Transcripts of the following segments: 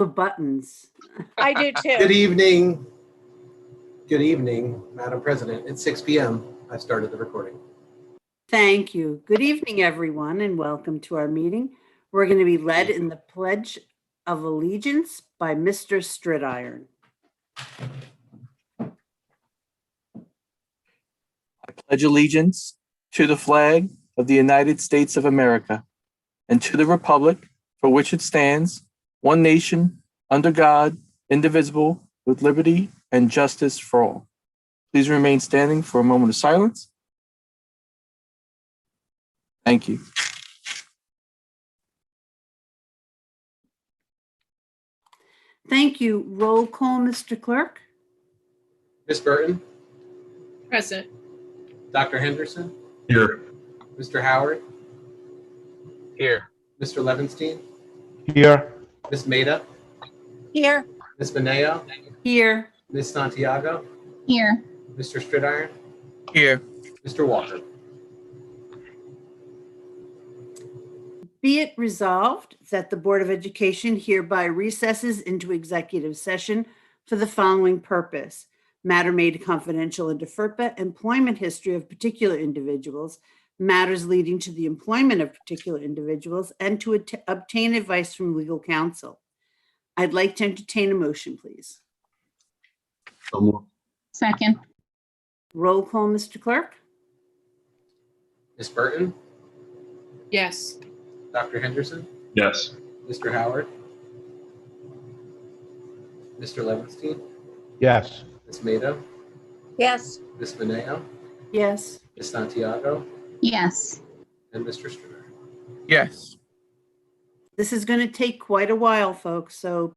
The buttons. I do too. Good evening. Good evening, Madam President. It's 6 p.m. I started the recording. Thank you. Good evening, everyone, and welcome to our meeting. We're going to be led in the Pledge of Allegiance by Mr. Stridiron. I pledge allegiance to the flag of the United States of America and to the republic for which it stands, one nation, under God, indivisible, with liberty and justice for all. Please remain standing for a moment of silence. Thank you. Thank you. Roll call, Mr. Clerk. Ms. Burton, Present. Dr. Henderson, Here. Mr. Howard, Here. Mr. Levenstein, Here. Ms. Maida, Here. Ms. Beneo, Here. Ms. Santiago, Here. Mr. Stridiron, Here. Mr. Walker. Be it resolved that the Board of Education hereby recesses into executive session for the following purpose. Matter made confidential and FERPA, employment history of particular individuals, matters leading to the employment of particular individuals, and to obtain advice from legal counsel. I'd like to entertain a motion, please. So moved. Second. Roll call, Mr. Clerk. Ms. Burton, Yes. Dr. Henderson, Yes. Mr. Howard, Mr. Levenstein, Yes. Ms. Maida, Yes. Ms. Beneo, Yes. Ms. Santiago, Yes. and Mr. Stridiron. Yes. This is going to take quite a while, folks, so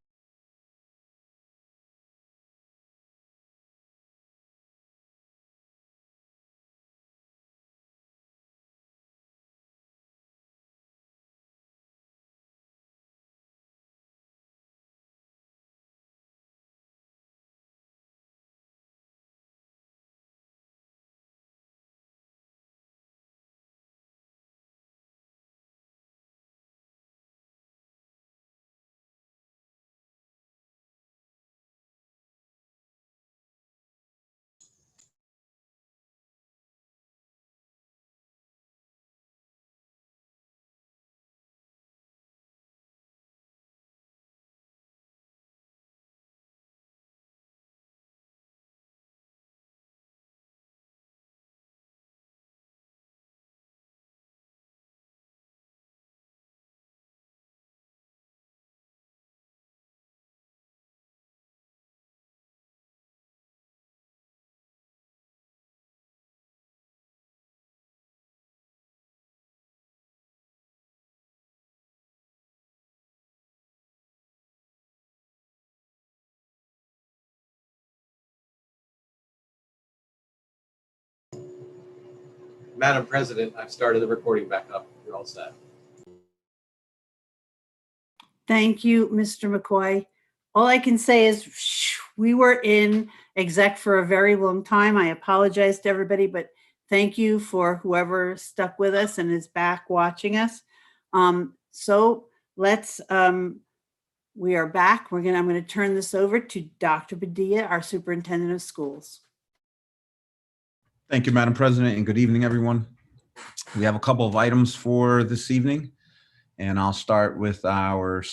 Madam President, I've started the recording back up. You're all set. thank you, Mr. McCoy. All I can say is we were in exec for a very long time. I apologize to everybody, but thank you for whoever stuck with us and is back watching us. So let's, we are back. I'm going to turn this over to Dr. Padilla, our superintendent of schools. Thank you, Madam President, and good evening, everyone. We have a couple of items for this evening, and I'll start with our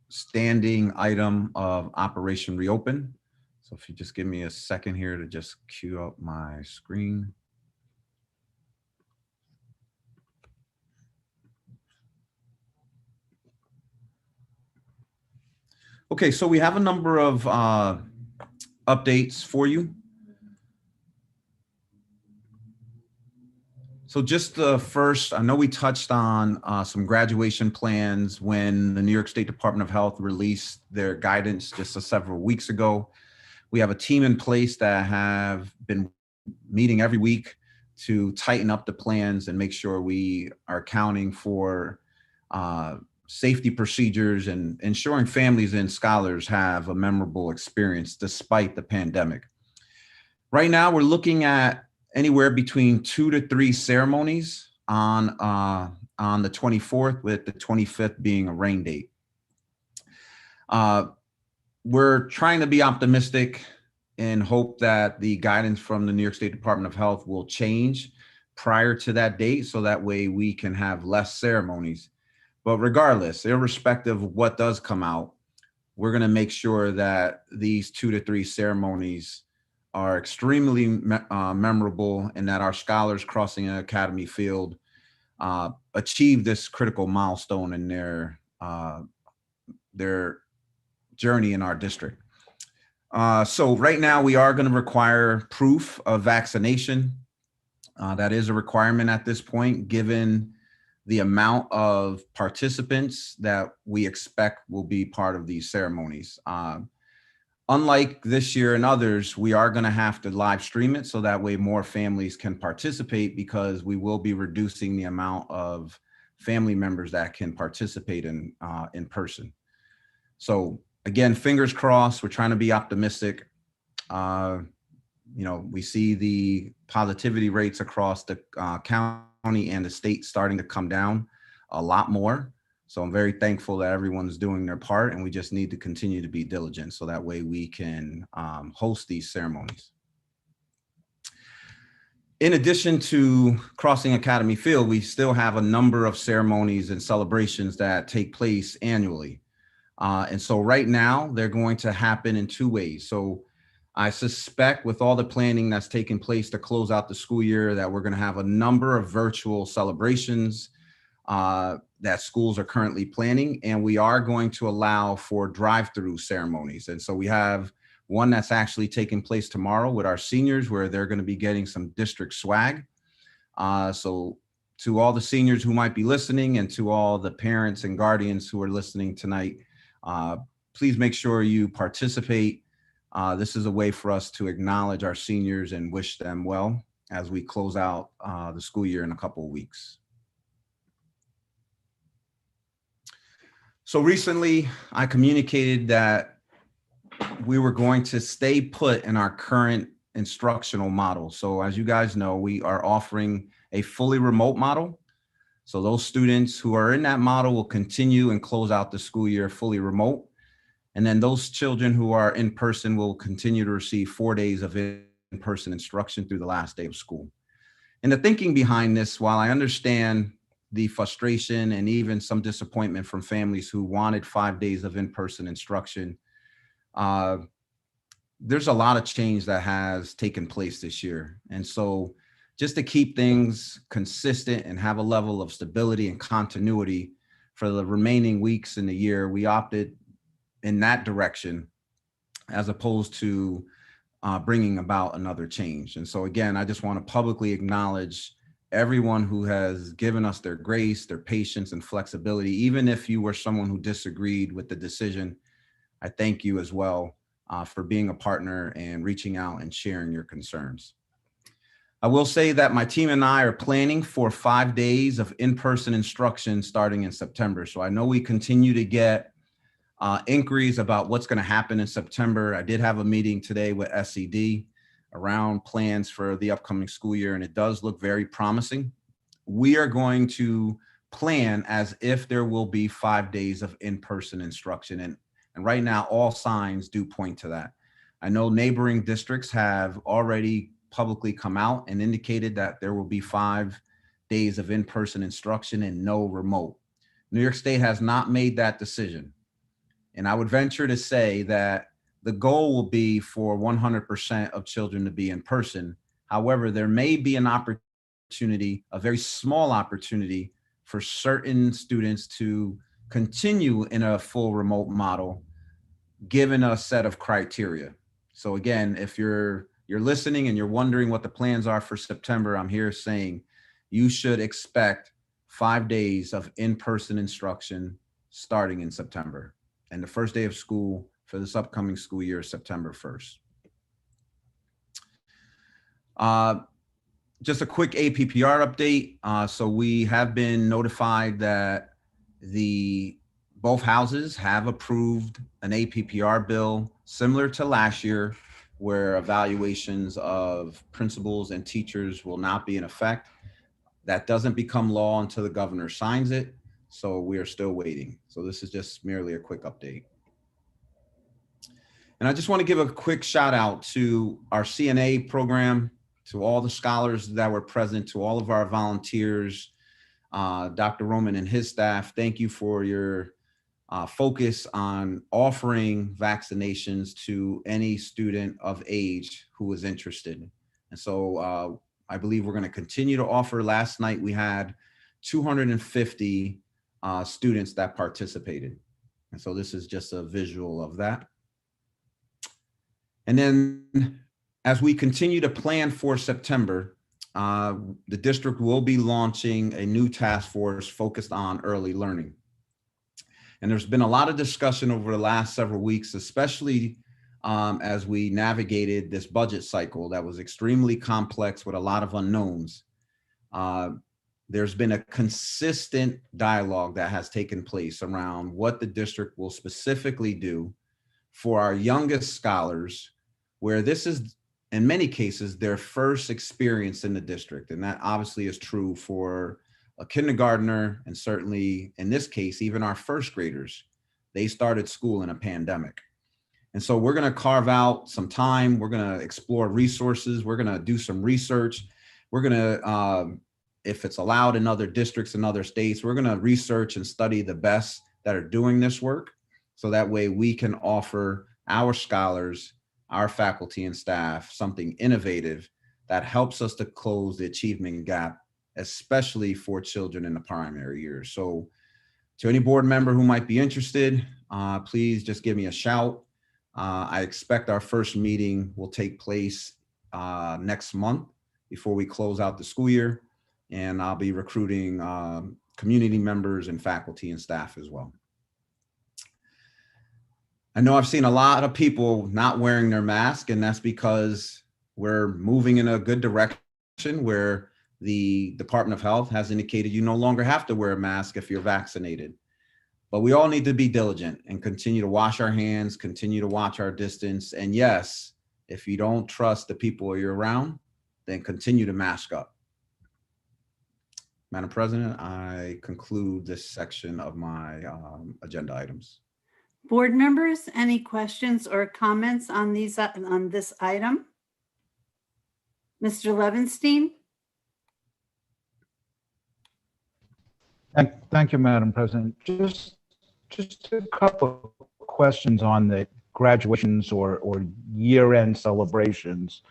standing item of Operation Reopen. So if you just give me a second here to just queue up my screen. Okay, so we have a number of updates for you. So just the first, I know we touched on some graduation plans when the New York State Department of Health released their guidance just several weeks ago. We have a team in place that have been meeting every week to tighten up the plans and make sure we are accounting for safety procedures and ensuring families and scholars have a memorable experience despite the pandemic. Right now, we're looking at anywhere between 2 to 3 ceremonies on the 24th, with the 25th being a rain date. we're trying to be optimistic and hope that the guidance from the New York State Department of Health will change prior to that date, so that way we can have less ceremonies. But regardless, irrespective of what does come out, we're going to make sure that these 2 to 3 ceremonies are extremely memorable, and that our scholars crossing an academy field achieve this critical milestone in their journey in our district. So right now we are going to require proof of vaccination. That is a requirement at this point, given the amount of participants that we expect will be part of these ceremonies. Unlike this year and others, we are going to have to live stream it, so that way more families can participate, because we will be reducing the amount of family members that can participate in person. So again, fingers crossed, we're trying to be optimistic. We see the positivity rates across the county and the state starting to come down a lot more. So I'm very thankful that everyone's doing their part, and we just need to continue to be diligent, so that way we can host these ceremonies. In addition to Crossing Academy Field, we still have a number of ceremonies and celebrations that take place annually. And so right now they're going to happen in 2 ways. So I suspect with all the planning that's taking place to close out the school year, that we're going to have a number of virtual celebrations that schools are currently planning, and we are going to allow for drive-through ceremonies. And so we have one that's actually taking place tomorrow with our seniors, where they're going to be getting some district swag. So to all the seniors who might be listening, and to all the parents and guardians who are listening tonight, please make sure you participate. This is a way for us to acknowledge our seniors and wish them well as we close out the school year in a couple of weeks. So recently, I communicated that we were going to stay put in our current instructional model. So as you guys know, we are offering a fully remote model. So those students who are in that model will continue and close out the school year fully remote. And then those children who are in person will continue to receive 4 days of in-person instruction through the last day of school. And the thinking behind this, while I understand the frustration and even some disappointment from families who wanted 5 days of in-person instruction, there's a lot of change that has taken place this year. And so just to keep things consistent and have a level of stability and continuity for the remaining weeks in the year, we opted in that direction, as opposed to bringing about another change. And so again, I just want to publicly acknowledge everyone who has given us their grace, their patience, and flexibility. Even if you were someone who disagreed with the decision, I thank you as well for being a partner and reaching out and sharing your concerns. I will say that my team and I are planning for 5 days of in-person instruction starting in September. So I know we continue to get inquiries about what's going to happen in September. I did have a meeting today with SED around plans for the upcoming school year, and it does look very promising. We are going to plan as if there will be 5 days of in-person instruction. And right now, all signs do point to that. I know neighboring districts have already publicly come out and indicated that there will be 5 days of in-person instruction and no remote. New York State has not made that decision. And I would venture to say that the goal will be for 100% of children to be in person. However, there may be an opportunity, a very small opportunity, for certain students to continue in a full remote model, given a set of criteria. So again, if you're listening and you're wondering what the plans are for September, I'm here saying you should expect 5 days of in-person instruction starting in September. And the first day of school for this upcoming school year is September 1st. Just a quick APPR update. So we have been notified that both houses have approved an APPR bill similar to last year, where evaluations of principals and teachers will not be in effect. That doesn't become law until the governor signs it. So we are still waiting. So this is just merely a quick update. And I just want to give a quick shout out to our CNA program, to all the scholars that were present, to all of our volunteers, Dr. Roman and his staff. Thank you for your focus on offering vaccinations to any student of age who is interested. And so I believe we're going to continue to offer. Last night we had 250 students that participated. And so this is just a visual of that. And then as we continue to plan for September, the district will be launching a new task force focused on early learning. And there's been a lot of discussion over the last several weeks, especially as we navigated this budget cycle that was extremely complex with a lot of unknowns. There's been a consistent dialogue that has taken place around what the district will specifically do for our youngest scholars, where this is, in many cases, their first experience in the district. And that obviously is true for a kindergartner, and certainly in this case, even our first graders. They started school in a pandemic. And so we're going to carve out some time. We're going to explore resources. We're going to do some research. We're going to, if it's allowed in other districts and other states, we're going to research and study the best that are doing this work. So that way we can offer our scholars, our faculty and staff, something innovative that helps us to close the achievement gap, especially for children in the primary years. So to any board member who might be interested, please just give me a shout. I expect our first meeting will take place next month before we close out the school year. And I'll be recruiting community members and faculty and staff as well. I know I've seen a lot of people not wearing their mask, and that's because we're moving in a good direction where the Department of Health has indicated you no longer have to wear a mask if you're vaccinated. But we all need to be diligent and continue to wash our hands, continue to watch our distance. And yes, if you don't trust the people you're around, then continue to mask up. Madam President, I conclude this section of my agenda items. Board members, any questions or comments on these on this item? Mr. Levinstein? Thank you, Madam President. Just a couple of questions on the graduations or year-end celebrations.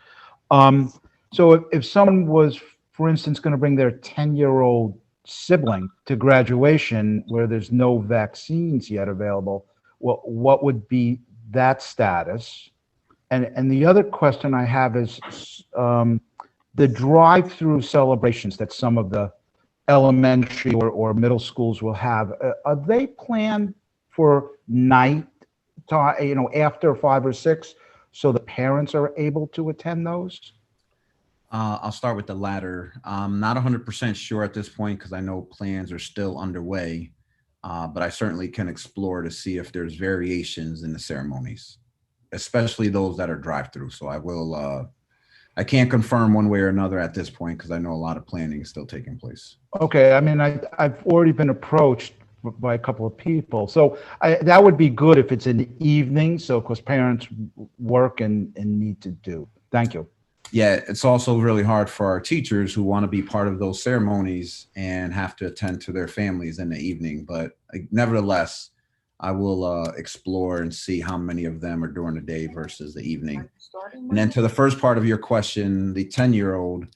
So if someone was, for instance, going to bring their 10-year-old sibling to graduation where there's no vaccines yet available, what would be that status? And the other question I have is the drive-through celebrations that some of the elementary or middle schools will have. Are they planned for night, after 5 or 6, so the parents are able to attend those? I'll start with the latter. I'm not 100% sure at this point because I know plans are still underway, but I certainly can explore to see if there's variations in the ceremonies, especially those that are drive-through. So I will, I can't confirm one way or another at this point because I know a lot of planning is still taking place. Okay, I mean, I've already been approached by a couple of people. So that would be good if it's in the evening, so because parents work and need to do. Thank you. Yeah, it's also really hard for our teachers who want to be part of those ceremonies and have to attend to their families in the evening. But nevertheless, I will explore and see how many of them are during the day versus the evening. And then to the first part of your question, the 10-year-old.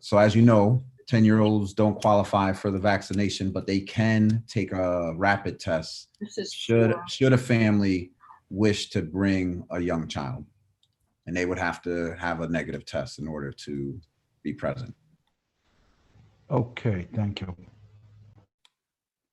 So as you know, 10-year-olds don't qualify for the vaccination, but they can take a rapid test should a family wish to bring a young child. And they would have to have a negative test in order to be present. Okay, thank you.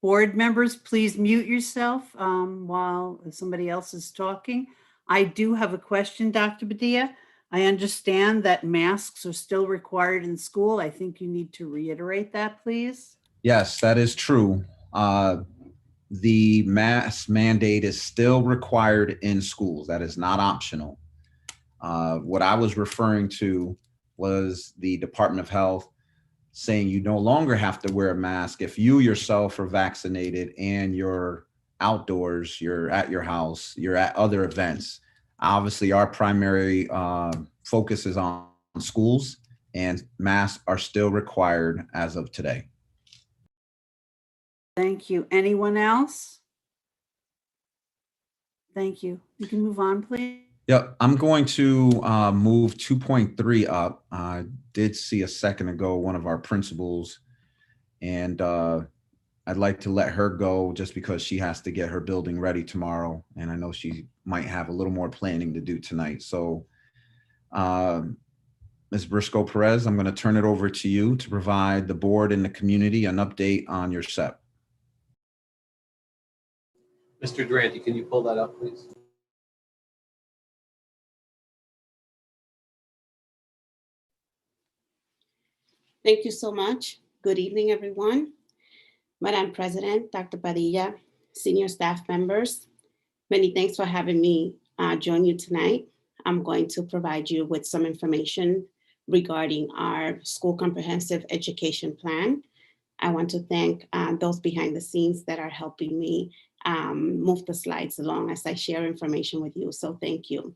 Board members, please mute yourself while somebody else is talking. I do have a question, Dr. Padilla. I understand that masks are still required in school. I think you need to reiterate that, please. Yes, that is true. The mask mandate is still required in schools. That is not optional. What I was referring to was the Department of Health saying you no longer have to wear a mask if you yourself are vaccinated and you're outdoors, you're at your house, you're at other events. Obviously, our primary focus is on schools, and masks are still required as of today. Thank you. Anyone else? Thank you. You can move on, please. Yep, I'm going to move 2.3 up. I did see a second ago one of our principals, and I'd like to let her go just because she has to get her building ready tomorrow, and I know she might have a little more planning to do tonight. So, Ms. Briscoe Perez, I'm going to turn it over to you to provide the board and the community an update on your SEP. Mr. Durante, can you pull that up, please? Thank you so much. Good evening, everyone. Madam President, Dr. Padilla, senior staff members, many thanks for having me join you tonight. I'm going to provide you with some information regarding our school comprehensive education plan. I want to thank those behind the scenes that are helping me move the slides along as I share information with you. So thank you.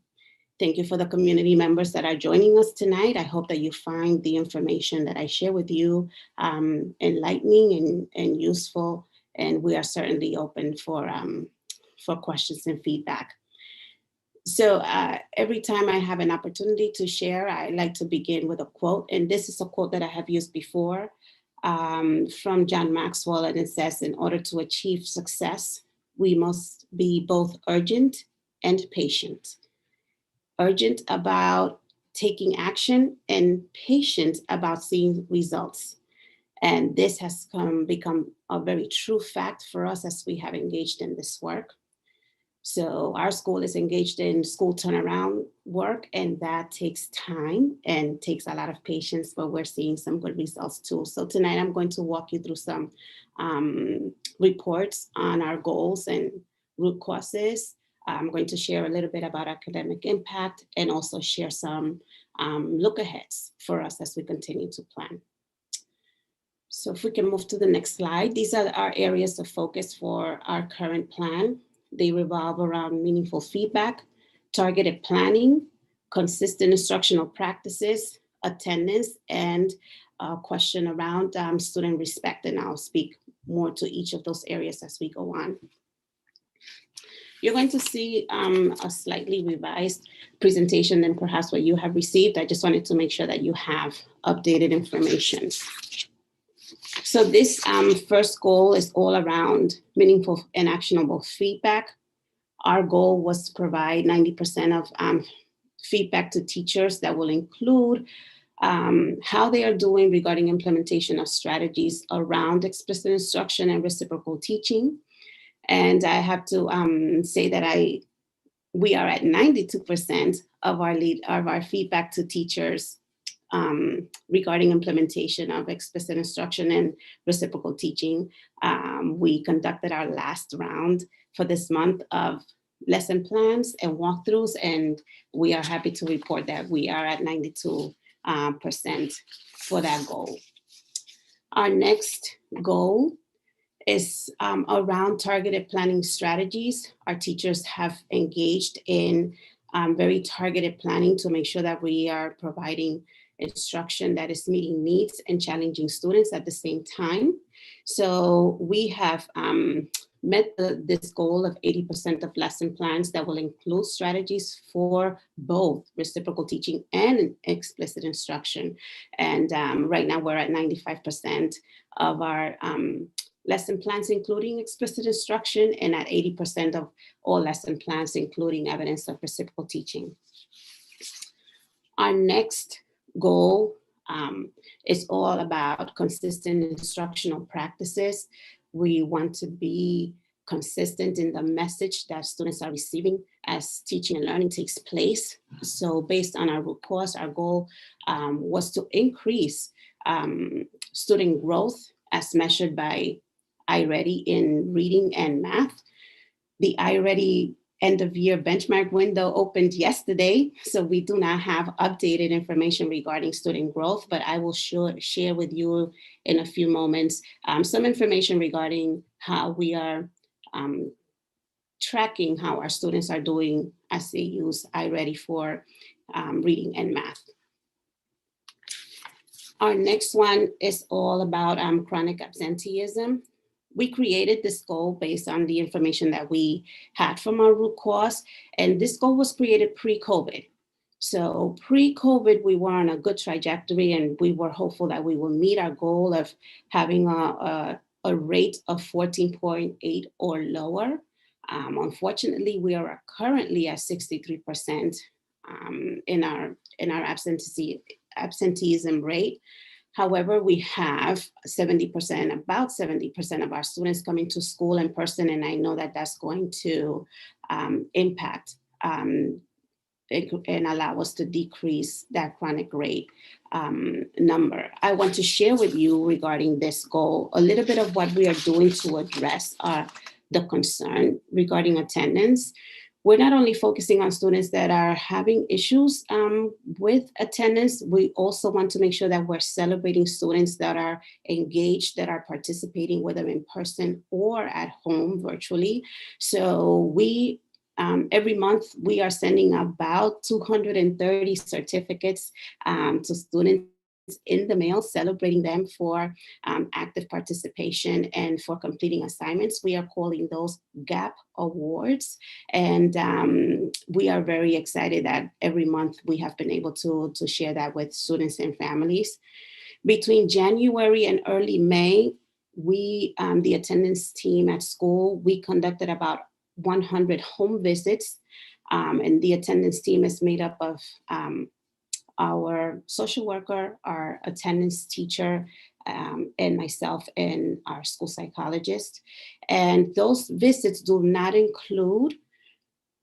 Thank you for the community members that are joining us tonight. I hope that you find the information that I share with you enlightening and useful. And we are certainly open for questions and feedback. So every time I have an opportunity to share, I like to begin with a quote. And this is a quote that I have used before from John Maxwell. And it says, in order to achieve success, we must be both urgent and patient. Urgent about taking action and patient about seeing results. And this has become a very true fact for us as we have engaged in this work. So our school is engaged in school turnaround work, and that takes time and takes a lot of patience, but we're seeing some good results too. So tonight I'm going to walk you through some reports on our goals and root causes. I'm going to share a little bit about academic impact and also share some look aheads for us as we continue to plan. So if we can move to the next slide, these are our areas of focus for our current plan. They revolve around meaningful feedback, targeted planning, consistent instructional practices, attendance, and a question around student respect. And I'll speak more to each of those areas as we go on. You're going to see a slightly revised presentation than perhaps what you have received. I just wanted to make sure that you have updated information. So this first goal is all around meaningful and actionable feedback. Our goal was to provide 90% of feedback to teachers that will include how they are doing regarding implementation of strategies around explicit instruction and reciprocal teaching. And I have to say that we are at 92% of our feedback to teachers regarding implementation of explicit instruction and reciprocal teaching. We conducted our last round for this month of lesson plans and walkthroughs, and we are happy to report that we are at 92% for that goal. Our next goal is around targeted planning strategies. Our teachers have engaged in very targeted planning to make sure that we are providing instruction that is meeting needs and challenging students at the same time. So we have met this goal of 80% of lesson plans that will include strategies for both reciprocal teaching and explicit instruction. And right now we're at 95% of our lesson plans, including explicit instruction, and at 80% of all lesson plans, including evidence of reciprocal teaching. Our next goal is all about consistent instructional practices. We want to be consistent in the message that students are receiving as teaching and learning takes place. So based on our root cause, our goal was to increase student growth as measured by iReady in reading and math. The iReady end of year benchmark window opened yesterday, so we do not have updated information regarding student growth, but I will share with you in a few moments some information regarding how we are tracking how our students are doing as they use iReady for reading and math. Our next one is all about chronic absenteeism. We created this goal based on the information that we had from our root cause, and this goal was created pre-COVID. So pre-COVID, we were on a good trajectory, and we were hopeful that we will meet our goal of having a rate of 14.8 or lower. Unfortunately, we are currently at 63% in our absenteeism rate. However, we have about 70% of our students coming to school in person, and I know that that's going to impact and allow us to decrease that chronic rate number. I want to share with you regarding this goal a little bit of what we are doing to address the concern regarding attendance. We're not only focusing on students that are having issues with attendance, we also want to make sure that we're celebrating students that are engaged, that are participating, whether in person or at home virtually. So we, every month, we are sending about 230 certificates to students in the mail, celebrating them for active participation and for completing assignments. We are calling those GAP awards. And we are very excited that every month we have been able to share that with students and families. Between January and early May, we, the attendance team at school, we conducted about 100 home visits. And the attendance team is made up of our social worker, our attendance teacher, and myself and our school psychologist. And those visits do not include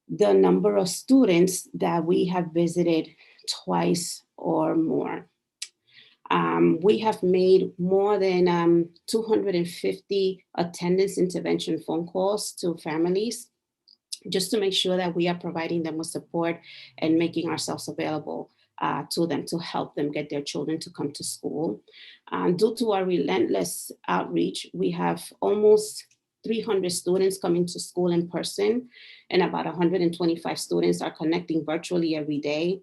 the number of students that we have visited twice or more. We have made more than 250 attendance intervention phone calls to families, just to make sure that we are providing them with support and making ourselves available to them to help them get their children to come to school. Due to our relentless outreach, we have almost 300 students coming to school in person, and about 125 students are connecting virtually every day.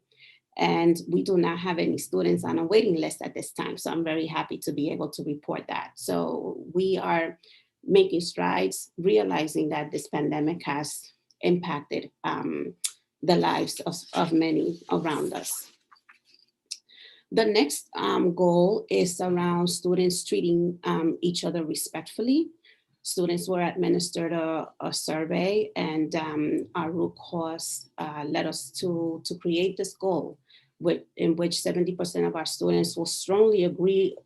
And we do not have any students on a waiting list at this time. So I'm very happy to be able to report that. So we are making strides, realizing that this pandemic has impacted the lives of many around us. The next goal is around students treating each other respectfully. Students were administered a survey, and our root cause led us to create this goal in which 70% of our students will strongly agree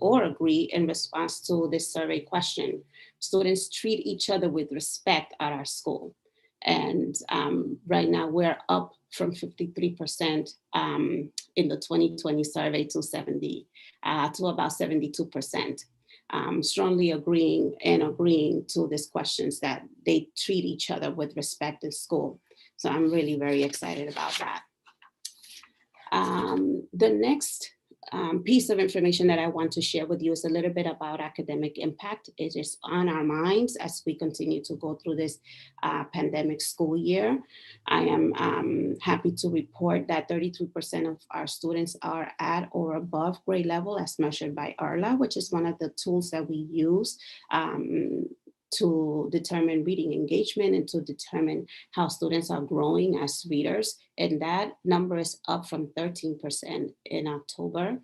or agree in response to this survey question. Students treat each other with respect at our school. And right now we're up from 53% in the 2020 survey to about 72%. Strongly agreeing to these questions that they treat each other with respect in school. So I'm really very excited about that. The next piece of information that I want to share with you is a little bit about academic impact. It is on our minds as we continue to go through this pandemic school year. I am happy to report that 33% of our students are at or above grade level as measured by IRLA, which is one of the tools that we use to determine reading engagement and to determine how students are growing as readers. And that number is up from 13% in October.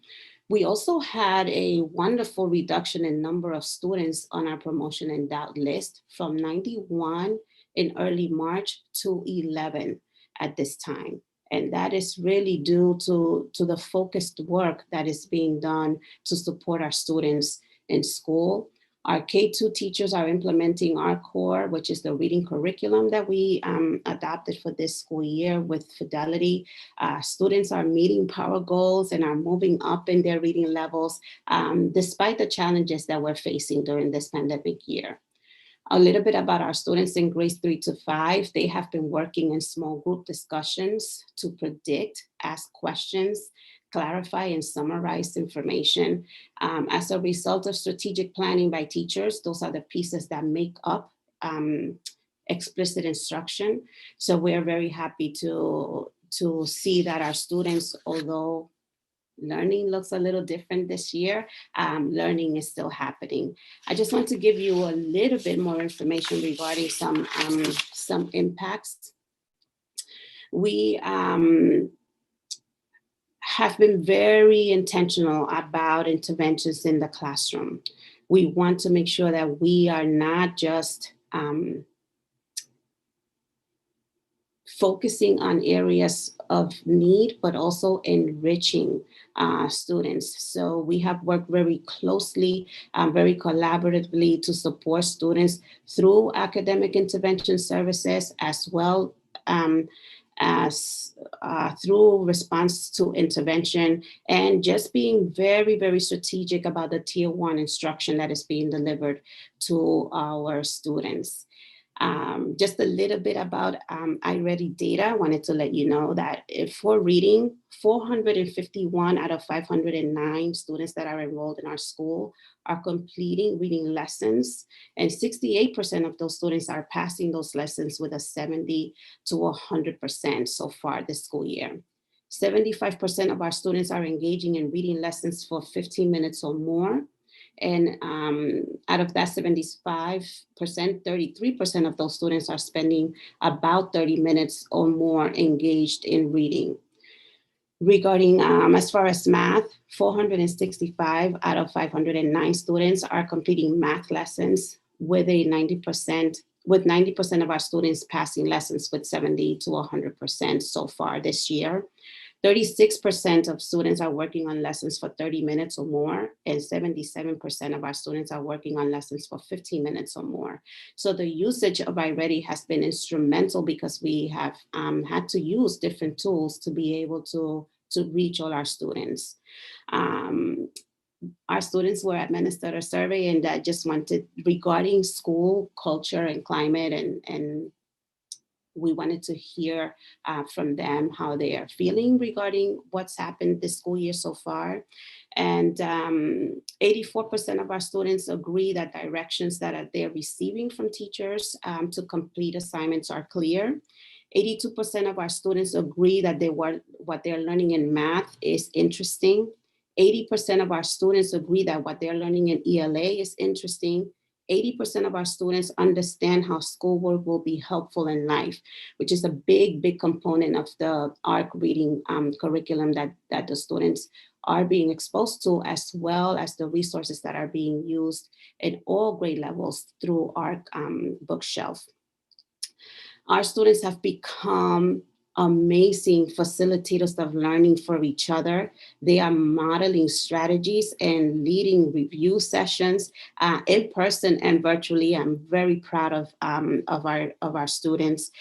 We also had a wonderful reduction in number of students on our promotion and doubt list from 91 in early March to 11 at this time. And that is really due to the focused work that is being done to support our students in school. Our K-2 teachers are implementing our core, which is the reading curriculum that we adopted for this school year with fidelity. Students are meeting power goals and are moving up in their reading levels, despite the challenges that we're facing during this pandemic year. A little bit about our students in grades 3 to 5. They have been working in small group discussions to predict, ask questions, clarify and summarize information. As a result of strategic planning by teachers, those are the pieces that make up explicit instruction. So we're very happy to see that our students, although learning looks a little different this year, learning is still happening. I just want to give you a little bit more information regarding some impacts. We have been very intentional about interventions in the classroom. We want to make sure that we are not just focusing on areas of need, but also enriching students. So we have worked very closely, very collaboratively to support students through academic intervention services, as well as through response to intervention, and just being very, very strategic about the Tier 1 instruction that is being delivered to our students. Just a little bit about iReady data. I wanted to let you know that for reading, 451 out of 509 students that are enrolled in our school are completing reading lessons, and 68% of those students are passing those lessons with a 70 to 100% so far this school year. 75% of our students are engaging in reading lessons for 15 minutes or more. And out of that 75%, 33% of those students are spending about 30 minutes or more engaged in reading. Regarding as far as math, 465 out of 509 students are completing math lessons with 90% of our students passing lessons with 70 to 100% so far this year. 36% of students are working on lessons for 30 minutes or more, and 77% of our students are working on lessons for 15 minutes or more. So the usage of iReady has been instrumental because we have had to use different tools to be able to reach all our students. Our students were administered a survey, and I just wanted regarding school culture and climate, and we wanted to hear from them how they are feeling regarding what's happened this school year so far. And 84% of our students agree that directions that they're receiving from teachers to complete assignments are clear. 82% of our students agree that what they're learning in math is interesting. 80% of our students agree that what they're learning in ELA is interesting. 80% of our students understand how schoolwork will be helpful in life, which is a big, big component of the ARC reading curriculum that the students are being exposed to, as well as the resources that are being used at all grade levels through ARC bookshelf. Our students have become amazing facilitators of learning for each other. They are modeling strategies and leading review sessions in person and virtually. I'm very proud of our students.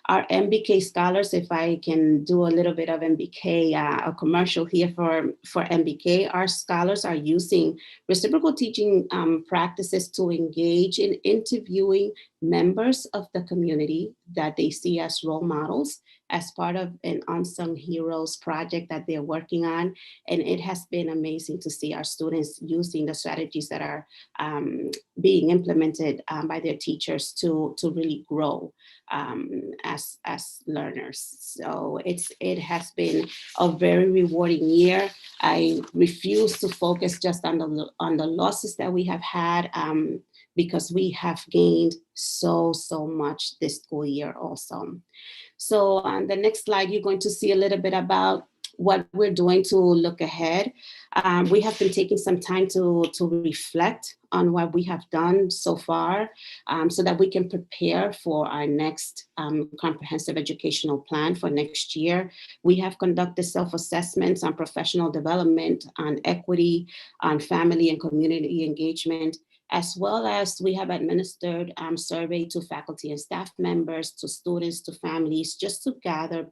Our MBK scholars, if I can do a little bit of MBK, a commercial here for MBK, our scholars are using reciprocal teaching practices to engage in interviewing members of the community that they see as role models as part of an Unsung Heroes project that they're working on. And it has been amazing to see our students using the strategies that are being implemented by their teachers to really grow as learners. So it has been a very rewarding year. I refuse to focus just on the losses that we have had because we have gained so much this school year also. So on the next slide, you're going to see a little bit about what we're doing to look ahead. We have been taking some time to reflect on what we have done so far so that we can prepare for our next comprehensive educational plan for next year. We have conducted self-assessments on professional development, on equity, on family and community engagement, as well as we have administered survey to faculty and staff members, to students, to families, just to gather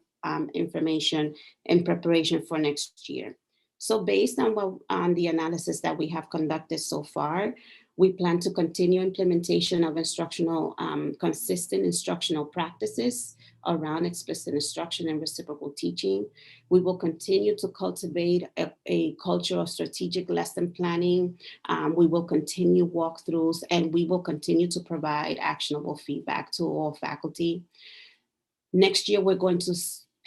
information in preparation for next year. So based on the analysis that we have conducted so far, We plan to continue implementation of consistent instructional practices around explicit instruction and reciprocal teaching. We will continue to cultivate a culture of strategic lesson planning. We will continue walkthroughs, and we will continue to provide actionable feedback to all faculty. Next year, we're going to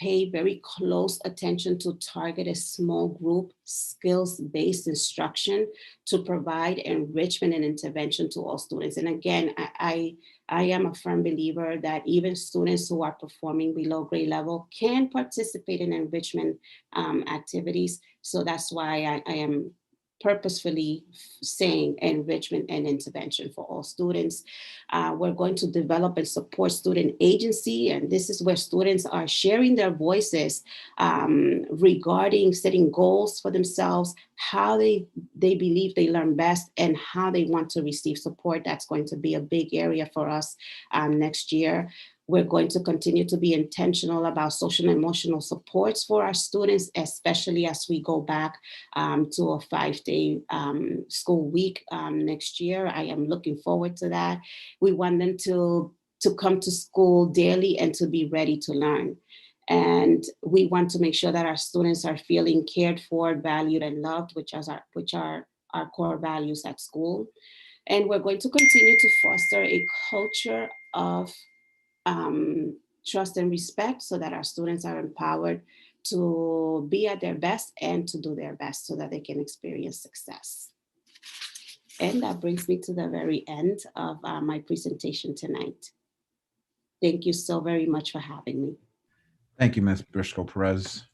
pay very close attention to target a small group skills-based instruction to provide enrichment and intervention to all students. And again, I am a firm believer that even students who are performing below grade level can participate in enrichment activities. So that's why I am purposefully saying enrichment and intervention for all students. We're going to develop and support student agency, and this is where students are sharing their voices regarding setting goals for themselves, how they believe they learn best, and how they want to receive support. That's going to be a big area for us next year. We're going to continue to be intentional about social and emotional supports for our students, especially as we go back to a 5-day school week next year. I am looking forward to that. We want them to come to school daily and to be ready to learn. And we want to make sure that our students are feeling cared for, valued, and loved, which are our core values at school. And we're going to continue to foster a culture of trust and respect so that our students are empowered to be at their best and to do their best so that they can experience success. And that brings me to the very end of my presentation tonight. Thank you so very much for having me. Thank you, Ms. Briscoe-Perez.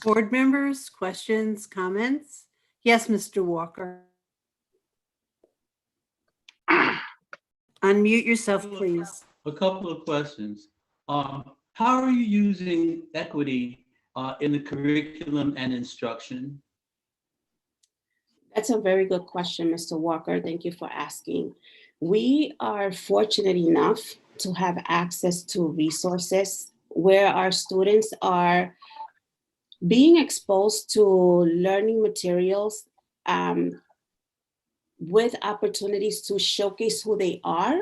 Board members, questions, comments? Yes, Mr. Walker. Unmute yourself, please. A couple of questions. How are you using equity in the curriculum and instruction? That's a very good question, Mr. Walker. Thank you for asking. We are fortunate enough to have access to resources where our students are being exposed to learning materials with opportunities to showcase who they are,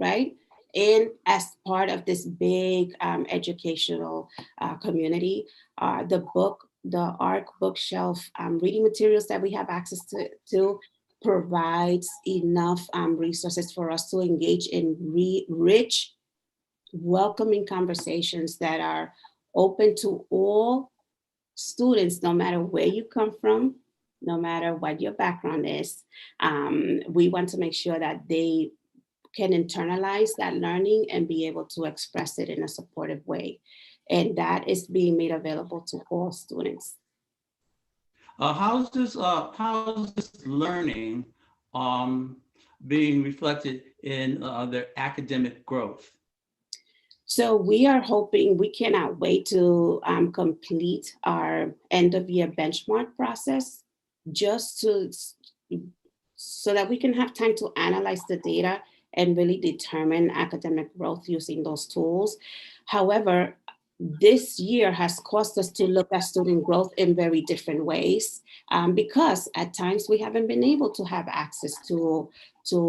right? And as part of this big educational community, the ARC bookshelf reading materials that we have access to provides enough resources for us to engage in rich, welcoming conversations that are open to all students, no matter where you come from, no matter what your background is. We want to make sure that they can internalize that learning and be able to express it in a supportive way. And that is being made available to all students. How's this learning being reflected in their academic growth? So we are hoping, we cannot wait to complete our end of year benchmark process so that we can have time to analyze the data and really determine academic growth using those tools. However, this year has caused us to look at student growth in very different ways because at times we haven't been able to have access to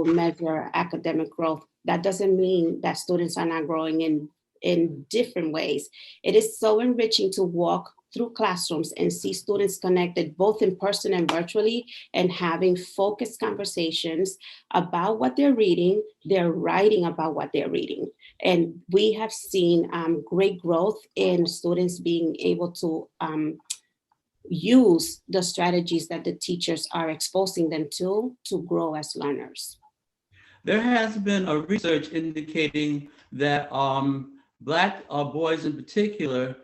measure academic growth. That doesn't mean that students are not growing in different ways. It is so enriching to walk through classrooms and see students connected both in person and virtually and having focused conversations about what they're reading, they're writing about what they're reading. And we have seen great growth in students being able to use the strategies that the teachers are exposing them to grow as learners. There has been a research indicating that Black boys in particular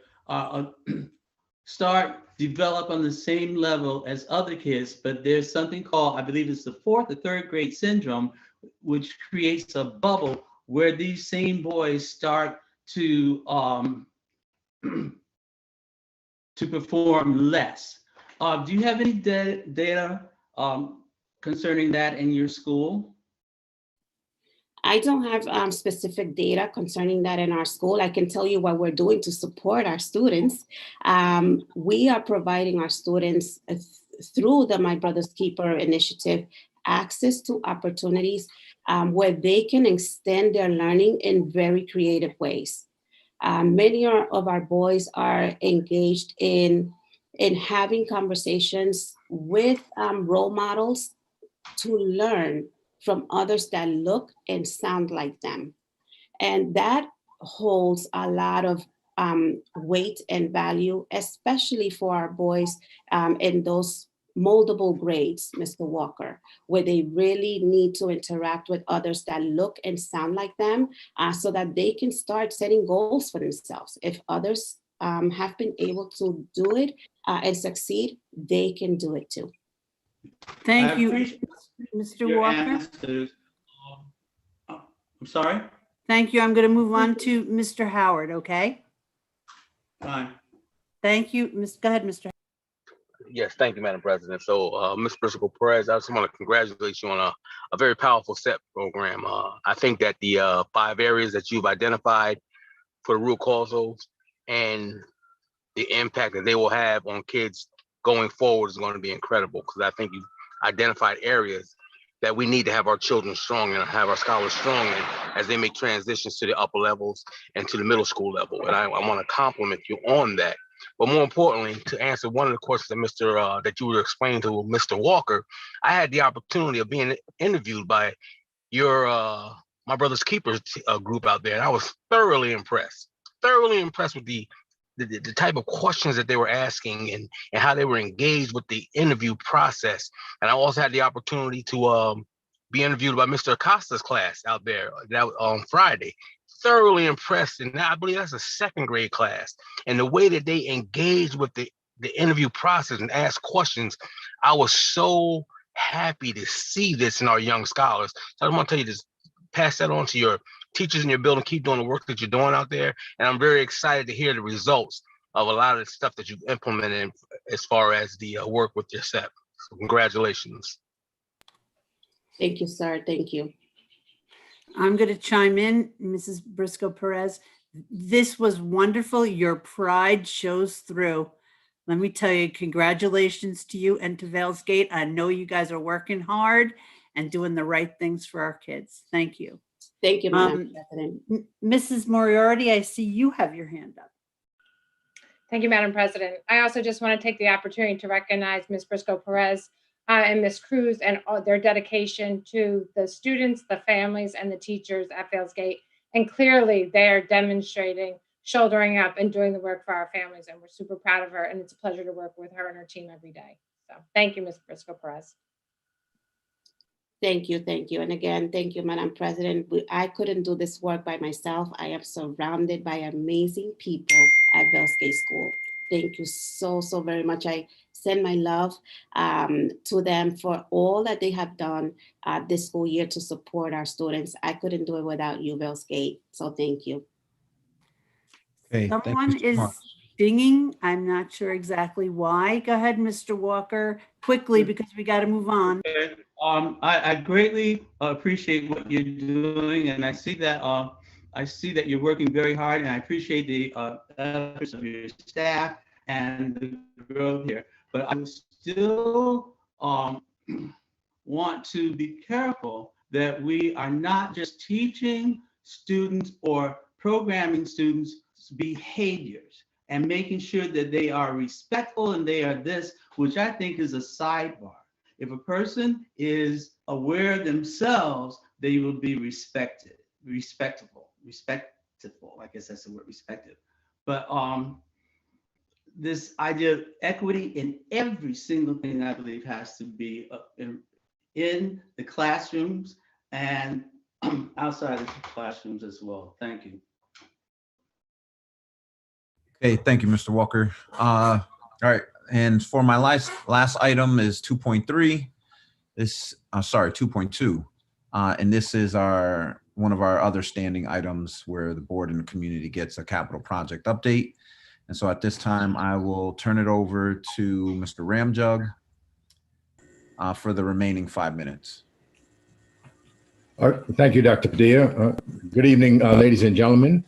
develop on the same level as other kids, but there's something called, I believe it's the 4th or 3rd grade syndrome, which creates a bubble where these same boys start to perform less. Do you have any data concerning that in your school? I don't have specific data concerning that in our school. I can tell you what we're doing to support our students. We are providing our students through the My Brother's Keeper initiative access to opportunities where they can extend their learning in very creative ways. Many of our boys are engaged in having conversations with role models to learn from others that look and sound like them. And that holds a lot of weight and value, especially for our boys in those moldable grades, Mr. Walker, where they really need to interact with others that look and sound like them so that they can start setting goals for themselves. If others have been able to do it and succeed, they can do it too. Thank I you, appreciate Mr. your Walker. answers. I'm sorry? Thank you. I'm going to move on to Mr. Howard, okay? Fine. Thank you. Go ahead, Mr. Yes, thank you, Madam President. So, Ms. Briscoe Perez, I just want to congratulate you on a very powerful SET program. I think that the 5 areas that you've identified for the root causals and the impact that they will have on kids going forward is going to be incredible, because I think you've identified areas that we need to have our children strong and have our scholars strong in as they make transitions to the upper levels and to the middle school level. And I want to compliment you on that. But more importantly, to answer one of the questions that that you were explaining to Mr. Walker, I had the opportunity of being interviewed by your My Brother's Keepers group out there, and I was thoroughly impressed with the type of questions that they were asking and how they were engaged with the interview process. And I also had the opportunity to be interviewed by Mr. Acosta's class out there on Friday. Thoroughly impressed, and I believe that's a 2nd grade class. And the way that they engaged with the interview process and asked questions, I was so happy to see this in our young scholars. So I want to tell you, just pass that on to your teachers in your building. Keep doing the work that you're doing out there. And I'm very excited to hear the results of a lot of the stuff that you've implemented as far as the work with your SEP. So congratulations. Thank you, sir. Thank you. I'm going to chime in, Mrs. Briscoe Perez. This was wonderful. Your pride shows through. Let me tell you, congratulations to you and to Vales Gate. I know you guys are working hard and doing the right things for our kids. Thank you. Thank you, Madam President. Mrs. Moriarty, I see you have your hand up. Thank you, Madam President. I also just want to take the opportunity to recognize Ms. Briscoe Perez and Ms. Cruz and all their dedication to the students, the families, and the teachers at Vales Gate. And clearly they are demonstrating, shouldering up and doing the work for our families. And we're super proud of her. And it's a pleasure to work with her and her team every day. So thank you, Ms. Briscoe Perez. Thank you, thank you. And again, thank you, Madam President. I couldn't do this work by myself. I am surrounded by amazing people at Vales Gate School. Thank you so very much. I send my love to them for all that they have done this school year to support our students. I couldn't do it without you, Vales Gate. So thank you. Okay, Someone is dinging. I'm not sure exactly why. Go ahead, Mr. Walker, quickly, because we got to move on. Okay. I greatly appreciate what you're doing, and I see that you're working very hard, and I appreciate the efforts of your staff and the growth here. But I still want to be careful that we are not just teaching students or programming students behaviors and making sure that they are respectful and they are this, which I think is a sidebar. If a person is aware of themselves, they will be respectful. I guess that's the word, respected. But this idea of equity in every single thing, I believe, has to be in the classrooms and outside of the classrooms as well. Thank you. Okay, thank you, Mr. Walker. All right, and for my last item is 2.3. This, sorry, 2.2, and this is one of our other standing items where the board and the community gets a capital project update. And so at this time, I will turn it over to Mr. Ramjug for the remaining 5 minutes. All right, thank you, Dr. Padilla. Good evening, ladies and gentlemen.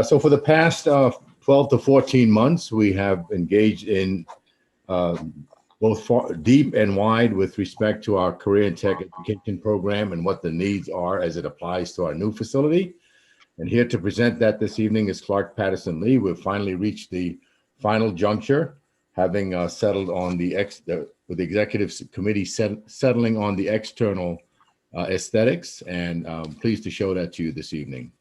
So for the past 12 to 14 months, we have engaged in both deep and wide with respect to our career and tech education program and what the needs are as it applies to our new facility. And here to present that this evening is Clark Patterson Lee. We've finally reached the final juncture, having settled on with the executive committee settling on the external aesthetics, and pleased to show that to you this evening.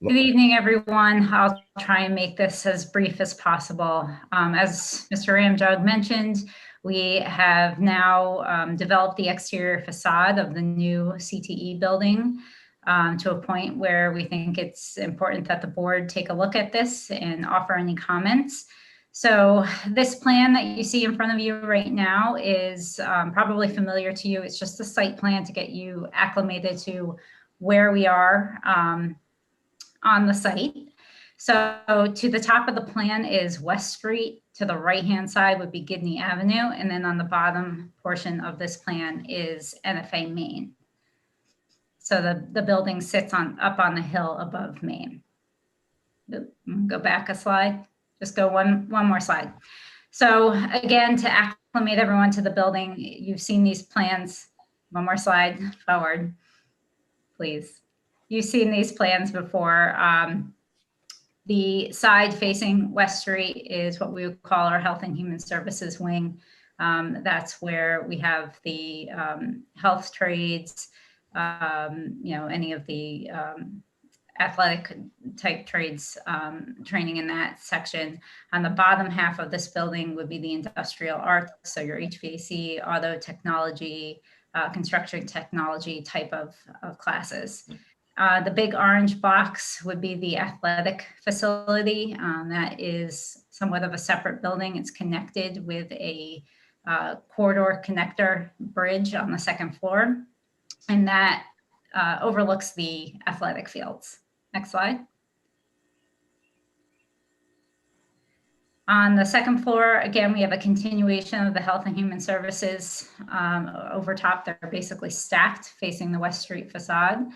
Good evening, everyone. I'll try and make this as brief as possible. As Mr. Ramjog mentioned, we have now developed the exterior facade of the new CTE building to a point where we think it's important that the board take a look at this and offer any comments. So this plan that you see in front of you right now is probably familiar to you. It's just a site plan to get you acclimated to where we are on the site. So to the top of the plan is West Street. To the right-hand side would be Gidney Avenue. And then on the bottom portion of this plan is NFA Main. So the building sits up on the hill above Main. Go back a slide. Just go one more slide. So again, to acclimate everyone to the building, you've seen these plans. One more slide forward, please. You've seen these plans before. The side facing West Street is what we would call our Health and Human Services wing. That's where we have the health trades, any of the athletic type trades training in that section. On the bottom half of this building would be the industrial arts, so your HVAC, auto technology, construction technology type of classes. The big orange box would be the athletic facility. That is somewhat of a separate building. It's connected with a corridor connector bridge on the second floor, and that overlooks the athletic fields. Next slide. On the second floor, again, we have a continuation of the Health and Human Services. Over top, they're basically stacked facing the West Street facade.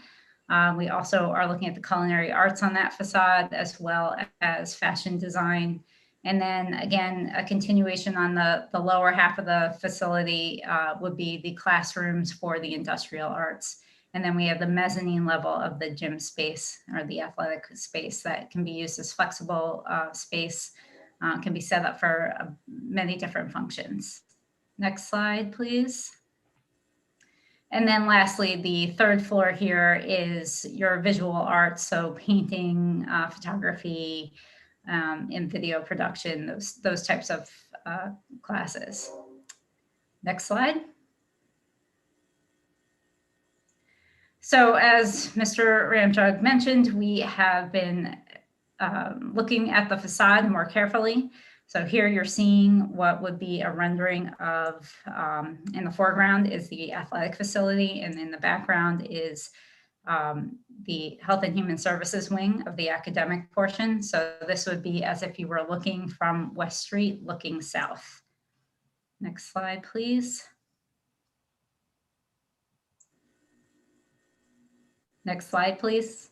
We also are looking at the culinary arts on that facade, as well as fashion design. And then again, a continuation on the lower half of the facility would be the classrooms for the industrial arts. And then we have the mezzanine level of the gym space, or the athletic space, that can be used as flexible space, can be set up for many different functions. Next slide, please. And then lastly, the third floor here is your visual arts, so painting, photography, and video production, those types of classes. Next slide. So as Mr. Ramjog mentioned, we have been looking at the facade more carefully. So here you're seeing what would be a rendering of, in the foreground is the athletic facility, and in the background is the Health and Human Services wing of the academic portion. So this would be as if you were looking from West Street looking south. Next slide, please. Next slide, please.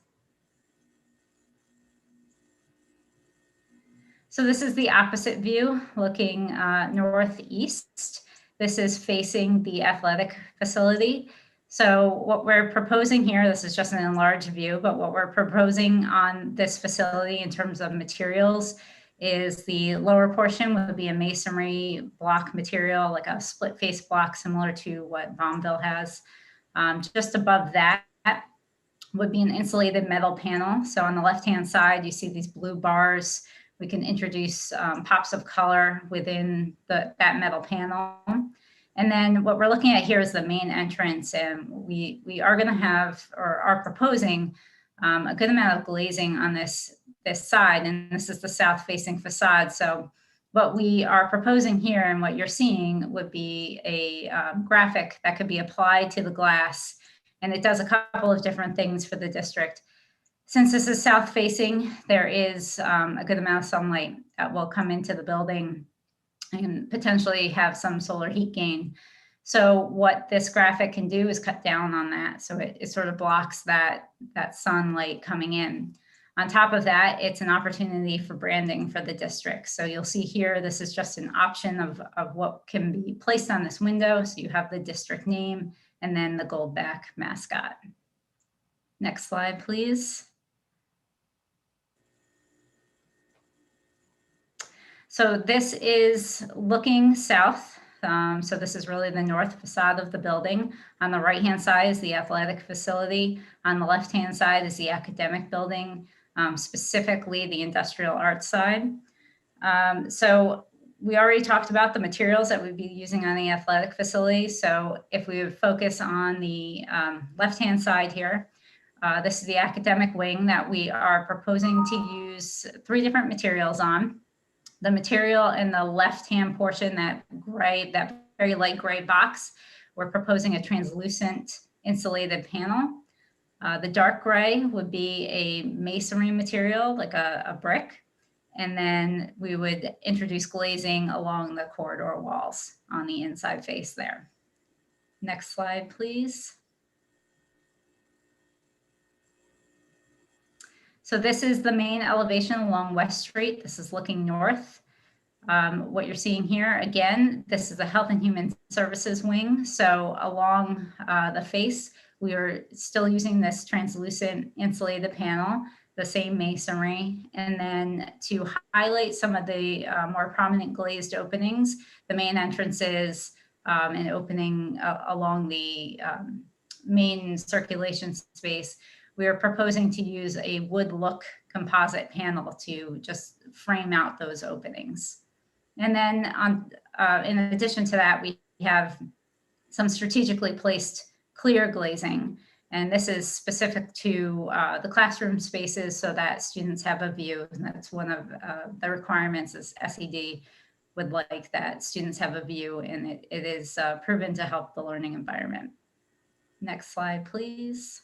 So this is the opposite view looking northeast. This is facing the athletic facility. So what we're proposing here, this is just an enlarged view, but what we're proposing on this facility in terms of materials is the lower portion would be a masonry block material, like a split face block similar to what Bombville has. Just above that would be an insulated metal panel. So on the left-hand side, you see these blue bars. We can introduce pops of color within that metal panel. And then what we're looking at here is the main entrance. And we are gonna have, or are proposing a good amount of glazing on this side. And this is the south-facing facade. So what we are proposing here and what you're seeing would be a graphic that could be applied to the glass. And it does a couple of different things for the district. Since this is south facing, there is a good amount of sunlight that will come into the building and potentially have some solar heat gain. So what this graphic can do is cut down on that. So it sort of blocks that sunlight coming in. On top of that, it's an opportunity for branding for the district. So you'll see here, this is just an option of what can be placed on this window. So you have the district name and then the gold-back mascot. Next slide, please. So this is looking south. So this is really the north facade of the building. On the right-hand side is the athletic facility. On the left-hand side is the academic building, specifically the industrial arts side. So we already talked about the materials that we'd be using on the athletic facility. So if we would focus on the left-hand side here, this is the academic wing that we are proposing to use 3 different materials on. The material in the left-hand portion, that gray, that very light gray box, we're proposing a translucent insulated panel. The dark gray would be a masonry material, like a brick. And then we would introduce glazing along the corridor walls on the inside face there. Next slide, please. So this is the main elevation along West Street. This is looking north. What you're seeing here, again, this is the Health and Human Services wing. So along the face, we are still using this translucent insulated panel, the same masonry. And then to highlight some of the more prominent glazed openings, the main entrances and opening along the main circulation space, we are proposing to use a wood look composite panel to just frame out those openings. And then in addition to that, we have some strategically placed clear glazing. And this is specific to the classroom spaces so that students have a view. And that's one of the requirements is SED would like that students have a view, and it is proven to help the learning environment. Next slide, please.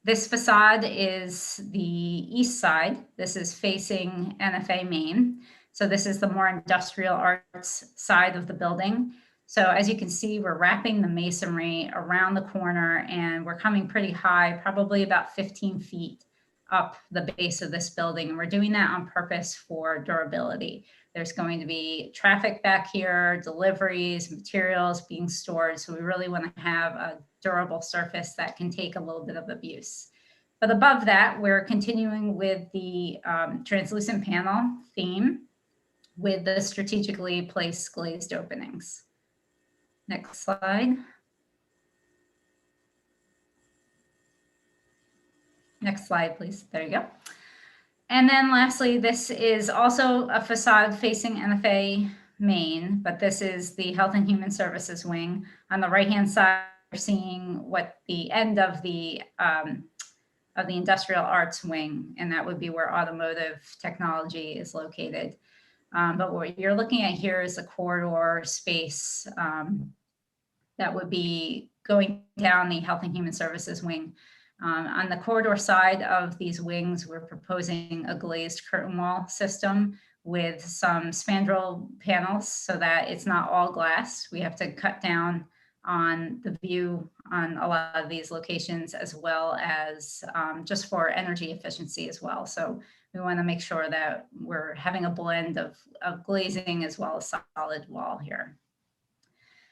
This facade is the east side. This is facing NFA Main. So this is the more industrial arts side of the building. So as you can see, we're wrapping the masonry around the corner and we're coming pretty high, probably about 15 feet up the base of this building. And we're doing that on purpose for durability. There's going to be traffic back here, deliveries, materials being stored. So we really want to have a durable surface that can take a little bit of abuse. But above that, we're continuing with the translucent panel theme with the strategically placed glazed openings. Next slide. Next slide, please. There you go. And then lastly, this is also a facade facing NFA Main, but this is the Health and Human Services wing. On the right-hand side, we're seeing what the end of the industrial arts wing, and that would be where automotive technology is located. But what you're looking at here is a corridor space that would be going down the Health and Human Services wing. On the corridor side of these wings, we're proposing a glazed curtain wall system with some spandrel panels so that it's not all glass. We have to cut down on the view on a lot of these locations, as well as just for energy efficiency as well. So we want to make sure that we're having a blend of glazing as well as solid wall here.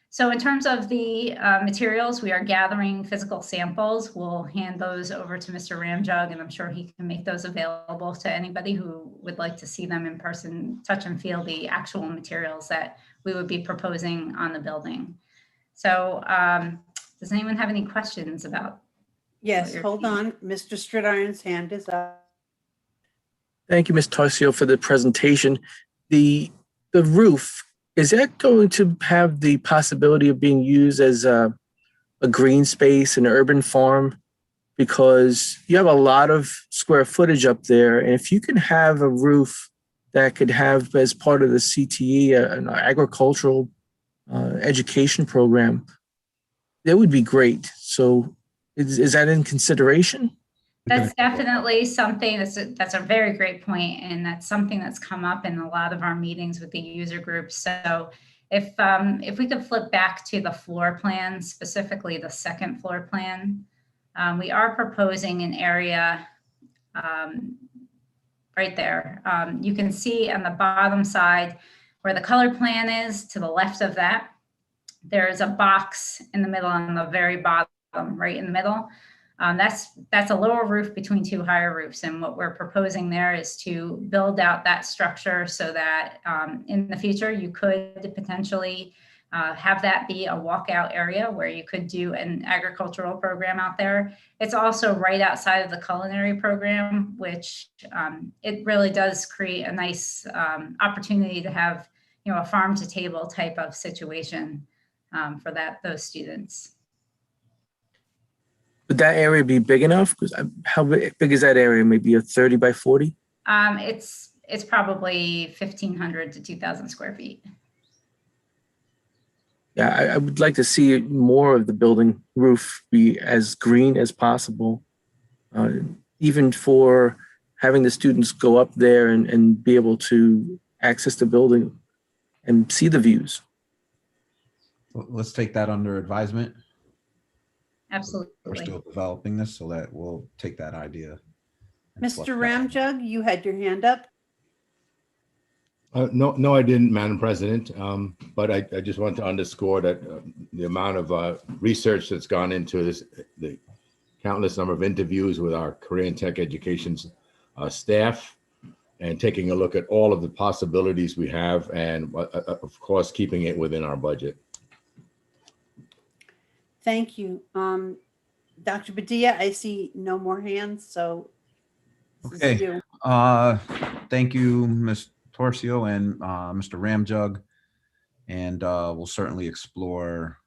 So in terms of the materials, we are gathering physical samples. We'll hand those over to Mr. Ramjug, and I'm sure he can make those available to anybody who would like to see them in person, touch and feel the actual materials that we would be proposing on the building. So does anyone have any questions about? Yes, hold on. Mr. Stridiron's hand is up. Thank you, Ms. Tarcio, for the presentation. The roof, is that going to have the possibility of being used as a green space, an urban farm? Because you have a lot of square footage up there. And if you can have a roof that could have as part of the CTE, an agricultural education program, that would be great. So is that in consideration? That's definitely something that's a very great point, and that's something that's come up in a lot of our meetings with the user groups. So if we could flip back to the floor plan, specifically the second floor plan, We are proposing an area right there. You can see on the bottom side where the color plan is. To the left of that, there's a box in the middle, on the very bottom, right in the middle. That's a lower roof between two higher roofs. And what we're proposing there is to build out that structure so that in the future you could potentially have that be a walkout area where you could do an agricultural program out there. It's also right outside of the culinary program, which it really does create a nice opportunity to have, a farm to table type of situation for those students. Would that area be big enough? Because how big is that area? Maybe a 30 by 40? It's probably 1,500 to 2,000 square feet. Yeah, I would like to see more of the building roof be as green as possible, even for having the students go up there and be able to access the building and see the views. Let's take that under advisement. Absolutely. We're still developing this, so that we'll take that idea. and flush Mr. that out. Ramjug, you had your hand up. No, I didn't, Madam President. But I just want to underscore that the amount of research that's gone into this, the countless number of interviews with our career and tech education staff, and taking a look at all of the possibilities we have, and of course, keeping it within our budget. Thank you. Dr. Padilla, I see no more hands, so. this is Okay. you. Thank you, Ms. Torcio and Mr. Ramjug. And we'll certainly explore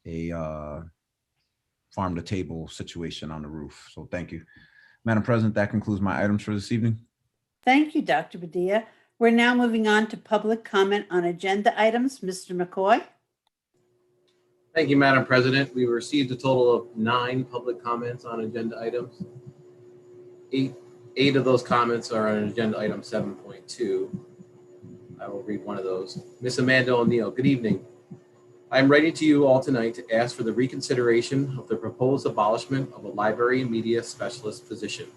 a farm to table situation on the roof. So thank you. Madam President, that concludes my items for this evening. Thank you, Dr. Padilla. We're now moving on to public comment on agenda items. Mr. McCoy? Thank you, Madam President. We received a total of 9 public comments on agenda items. Eight of those comments are on agenda item 7.2. I will read one of those. Ms. Amanda O'Neill, good evening. I am writing to you all tonight to ask for the reconsideration of the proposed abolishment of a library and media specialist position.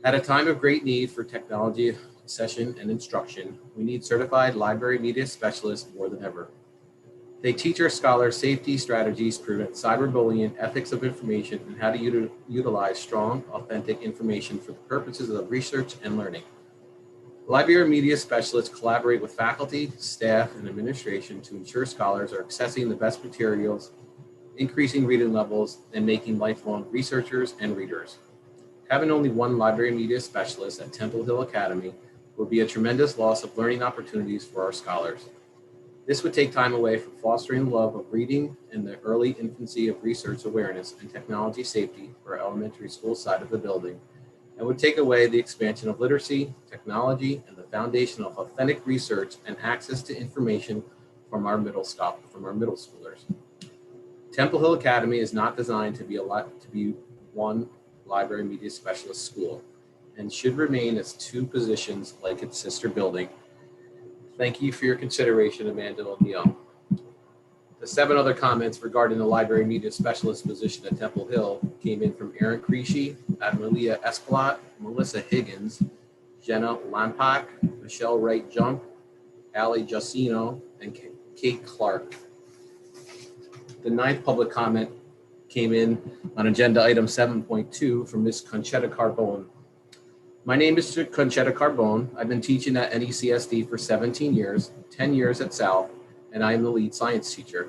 At a time of great need for technology accession and instruction, we need certified library media specialists more than ever. They teach our scholars safety strategies, prevent cyberbullying, ethics of information, and how to utilize strong, authentic information for the purposes of research and learning. Library media specialists collaborate with faculty, staff, and administration to ensure scholars are accessing the best materials, increasing reading levels, and making lifelong researchers and readers. Having only one library media specialist at Temple Hill Academy would be a tremendous loss of learning opportunities for our scholars. This would take time away from fostering the love of reading and the early infancy of research awareness and technology safety for our elementary school side of the building, and would take away the expansion of literacy, technology, and the foundation of authentic research and access to information from our middle schoolers. Temple Hill Academy is not designed to be one library media specialist school, and should remain as 2 positions like its sister building. Thank you for your consideration, Amanda O'Neill. The 7 other comments regarding the library media specialist position at Temple Hill came in from Aaron Creasy, Admalia Esplat, Melissa Higgins, Jenna Lampak, Michelle Wright-Junk, Allie Justino, and Kate Clark. The 9th public comment came in on agenda item 7.2 from Ms. Conchetta Carbone. My name is Conchetta Carbone. I've been teaching at NECSD for 17 years, 10 years at South, and I am the lead science teacher.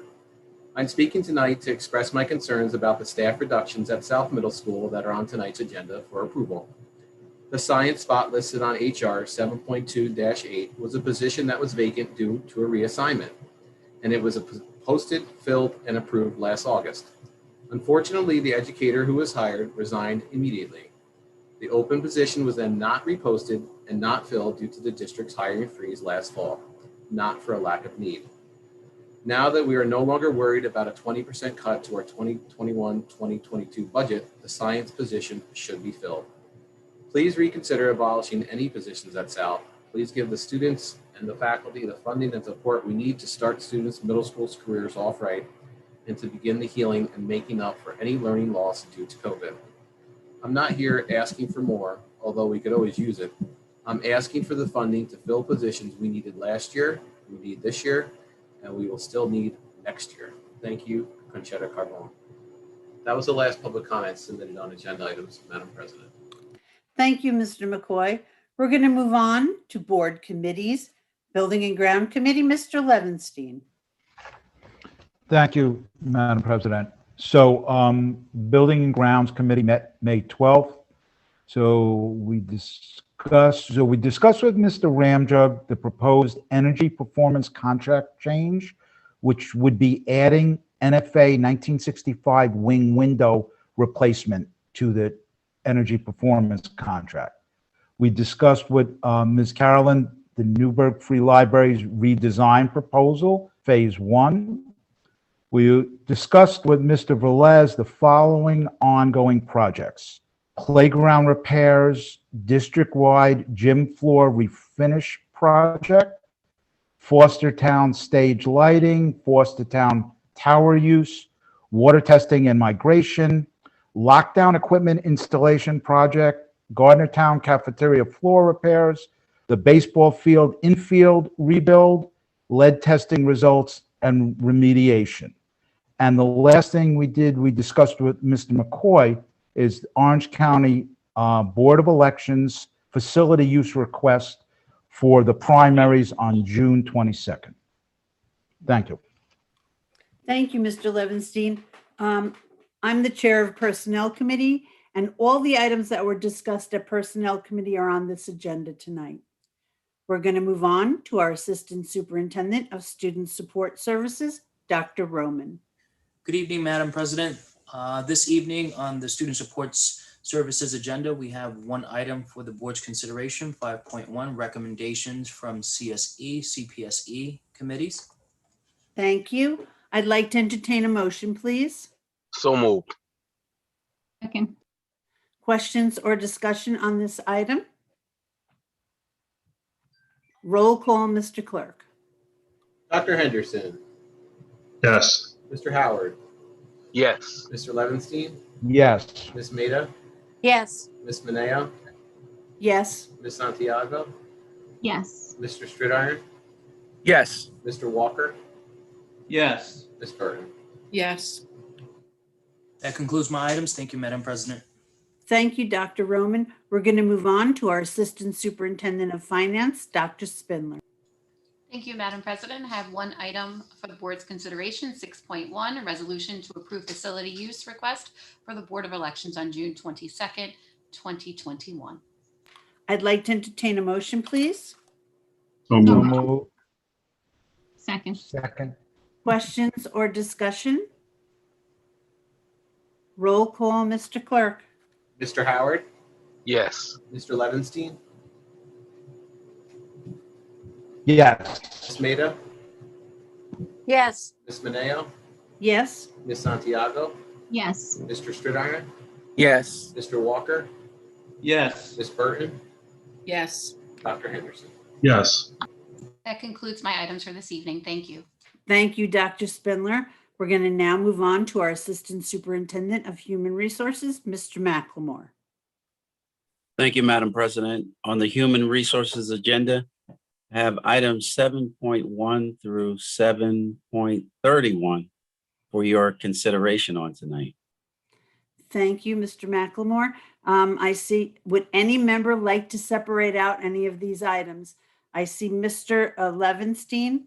I'm speaking tonight to express my concerns about the staff reductions at South Middle School that are on tonight's agenda for approval. The science spot listed on HR 7.2-8 was a position that was vacant due to a reassignment, and it was posted, filled, and approved last August. Unfortunately, the educator who was hired resigned immediately. The open position was then not reposted and not filled due to the district's hiring freeze last fall, not for a lack of need. Now that we are no longer worried about a 20% cut to our 2021-2022 budget, the science position should be filled. Please reconsider abolishing any positions at South. Please give the students and the faculty the funding and support we need to start students' middle school careers off right. and to begin the healing and making up for any learning loss due to COVID. I'm not here asking for more, although we could always use it. I'm asking for the funding to fill positions we needed last year, we need this year, and we will still need next year. Thank you, Conchetta Carbone. That was the last public comment submitted on agenda items, Madam President. Thank you, Mr. McCoy. We're going to move on to board committees. Building and Ground Committee, Mr. Levenstein. Thank you, Madam President. So Building and Grounds Committee met May 12th. So we discussed with Mr. Ramjug the proposed energy performance contract change, which would be adding NFA 1965 wing window replacement to the energy performance contract. We discussed with Ms. Carolyn the Newburgh Free Library's redesign proposal, phase 1. We discussed with Mr. Velez the following ongoing projects: playground repairs, district-wide gym floor refinish project, Fostertown stage lighting, Fostertown tower use, water testing and migration, lockdown equipment installation project, Gardnertown cafeteria floor repairs, the baseball field infield rebuild, lead testing results, and remediation. And the last thing we discussed with Mr. McCoy is the Orange County Board of Elections facility use request for the primaries on June 22nd. Thank you. Thank you, Mr. Levenstein. I'm the chair of Personnel Committee, and all the items that were discussed at Personnel Committee are on this agenda tonight. We're going to move on to our Assistant Superintendent of Student Support Services, Dr. Roman. Good evening, Madam President. This evening on the Student Supports Services agenda, we have one item for the board's consideration, 5.1, recommendations from CSE, CPSE committees. Thank you. I'd like to entertain a motion, please. So moved. Second. Questions or discussion on this item? Roll call, Mr. Clerk. Dr. Henderson, Yes. Mr. Howard, Yes. Mr. Levenstein, Yes. Ms. Maida, Yes. Ms. Mineo, Yes. Ms. Santiago, Yes. Mr. Stridiron, Yes. Mr. Walker, Yes. Ms. Burton. Yes. That concludes my items. Thank you, Madam President. Thank you, Dr. Roman. We're going to move on to our Assistant Superintendent of Finance, Dr. Spindler. Thank you, Madam President. I have one item for the board's consideration, 6.1, a resolution to approve facility use request for the Board of Elections on June 22nd, 2021. I'd like to entertain a motion, please. So moved. Second. Second. Questions or discussion? Roll call, Mr. Clerk. Mr. Howard, Yes. Mr. Levenstein, Yes. Ms. Maida, Yes. Ms. Mineo, Yes. Ms. Santiago, Yes. Mr. Stridiron, Yes. Mr. Walker, Yes. Ms. Burton, Yes. Dr. Henderson. Yes. That concludes my items for this evening. Thank you. Thank you, Dr. Spindler. We're going to now move on to our Assistant Superintendent of Human Resources, Mr. McLemore. Thank you, Madam President. On the Human Resources agenda, I have items 7.1 through 7.31 for your consideration on tonight. Thank you, Mr. McLemore. I see, would any member like to separate out any of these items? I see Mr. Levenstein.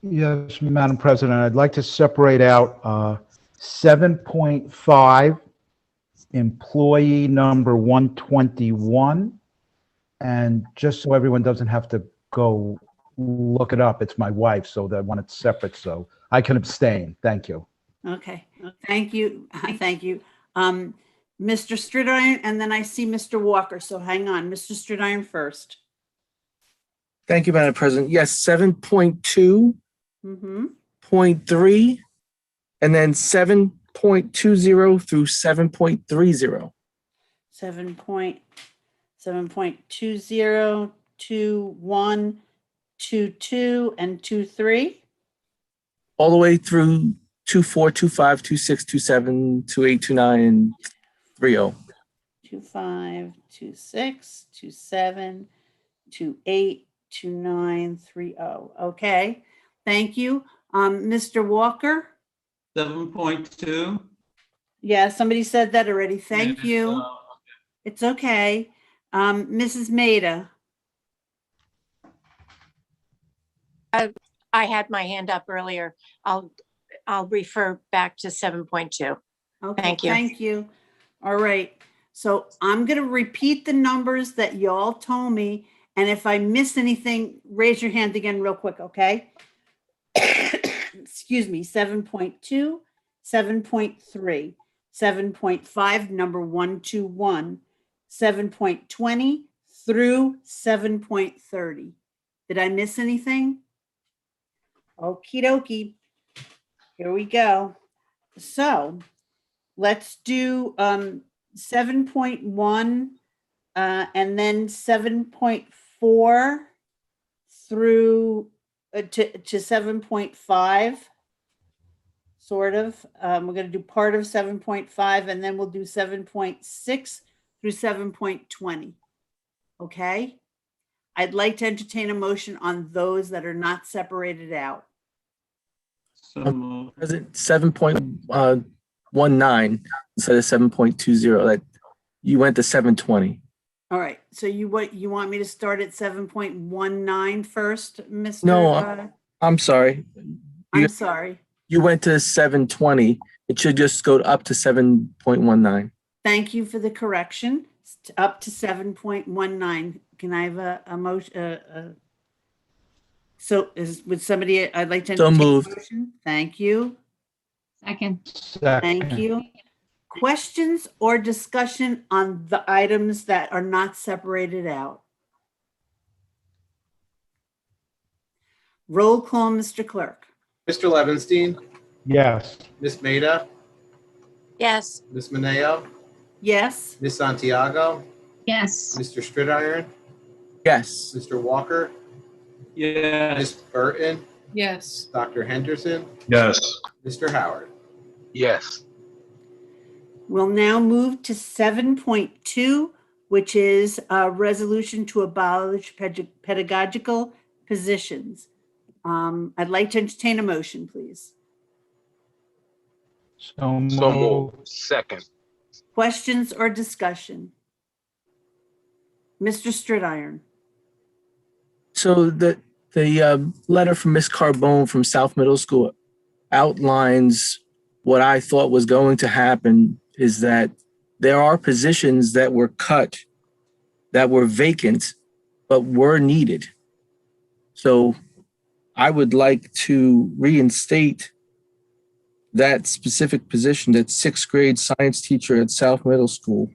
Yes, Madam President, I'd like to separate out 7.5, employee number 121. And just so everyone doesn't have to go look it up, it's my wife, so that when it's separate, so I can abstain. Thank you. Okay, thank you. Thank you. Mr. Stridiron, and then I see Mr. Walker. So hang on, Mr. Stridiron first. Thank you, Madam President. Yes, 7.2, Mm-hmm. 0.3, and then 7.20 through 7.30. 7.20, 21, 22, and 23. All the way through 24, 25, 26, 27, 28, 29, and 30. 25, 26, 27, 28, 29, 30. Okay, thank you. Mr. Walker? 7.2. Yeah, somebody said that already. Thank Yes, you. It's okay. Mrs. Maida? I had my hand up earlier. I'll refer back to 7.2. Okay, Thank you. thank you. All right. So I'm going to repeat the numbers that y'all told me. And if I miss anything, raise your hand again real quick, okay? Excuse me, 7.2, 7.3, 7.5, number 121, 7.20 through 7.30. Did I miss anything? Okie dokie. Here we go. So let's do 7.1 and then 7.4 through to 7.5, sort of. We're going to do part of 7.5 and then we'll do 7.6 through 7.20. Okay? I'd like to entertain a motion on those that are not separated out. President, 7.19 instead of 7.20. That you went to 720. All right. So you want me to start at 7.19 first, Mr. No, I'm sorry. I'm sorry. You went to 720. It should just go up to 7.19. Thank you for the correction. It's up to 7.19. Can I have a motion? Would somebody, I'd like to So entertain a moved. motion. Thank you. Second. Thank you. Questions or discussion on the items that are not separated out? Roll call, Mr. Clerk. Mr. Levinstein, Yes. Miss Maida, Yes. Miss Mineo, Yes. Miss Santiago, Yes. Mr. Stridiron, Yes. Mr. Walker, Yes. Miss Burton, Yes. Dr. Henderson, Yes. Mr. Howard. Yes. We'll now move to 7.2, which is a resolution to abolish pedagogical positions. I'd like to entertain a motion, please. So moved. Second. Questions or discussion? Mr. Stridiron. So the letter from Miss Carbone from South Middle School outlines what I thought was going to happen is that there are positions that were cut, that were vacant, but were needed. So I would like to reinstate that specific position, that sixth grade science teacher at South Middle School,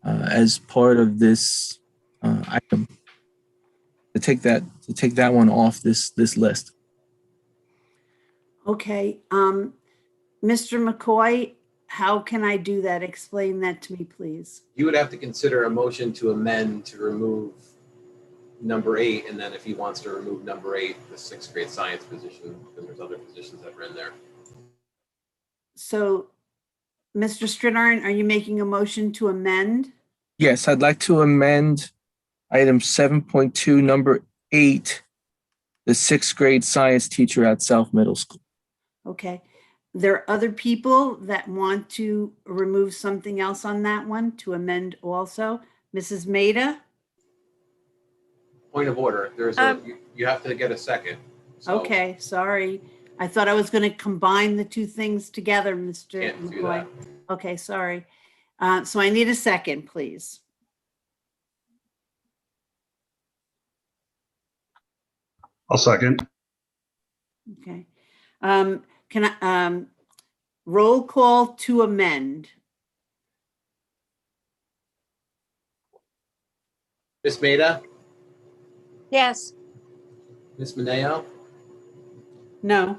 as part of this item. To take that one off this list. Okay. Mr. McCoy, how can I do that? Explain that to me, please. You would have to consider a motion to amend to remove number 8, and then if he wants to remove number 8, the sixth grade science position, because there's other positions that are in there. So, Mr. Stridiron, are you making a motion to amend? Yes, I'd like to amend item 7.2, number 8, the sixth grade science teacher at South Middle School. Okay. There are other people that want to remove something else on that one to amend also. Mrs. Maida? Point of order, you have to get a second. So Okay, sorry. I thought I was going to combine the two things together, Mr. Can't do McCoy. that. Okay, sorry. So I need a second, please. I'll second. Okay. Can I, roll call to amend? Miss Maida, Yes. Miss Mineo, No.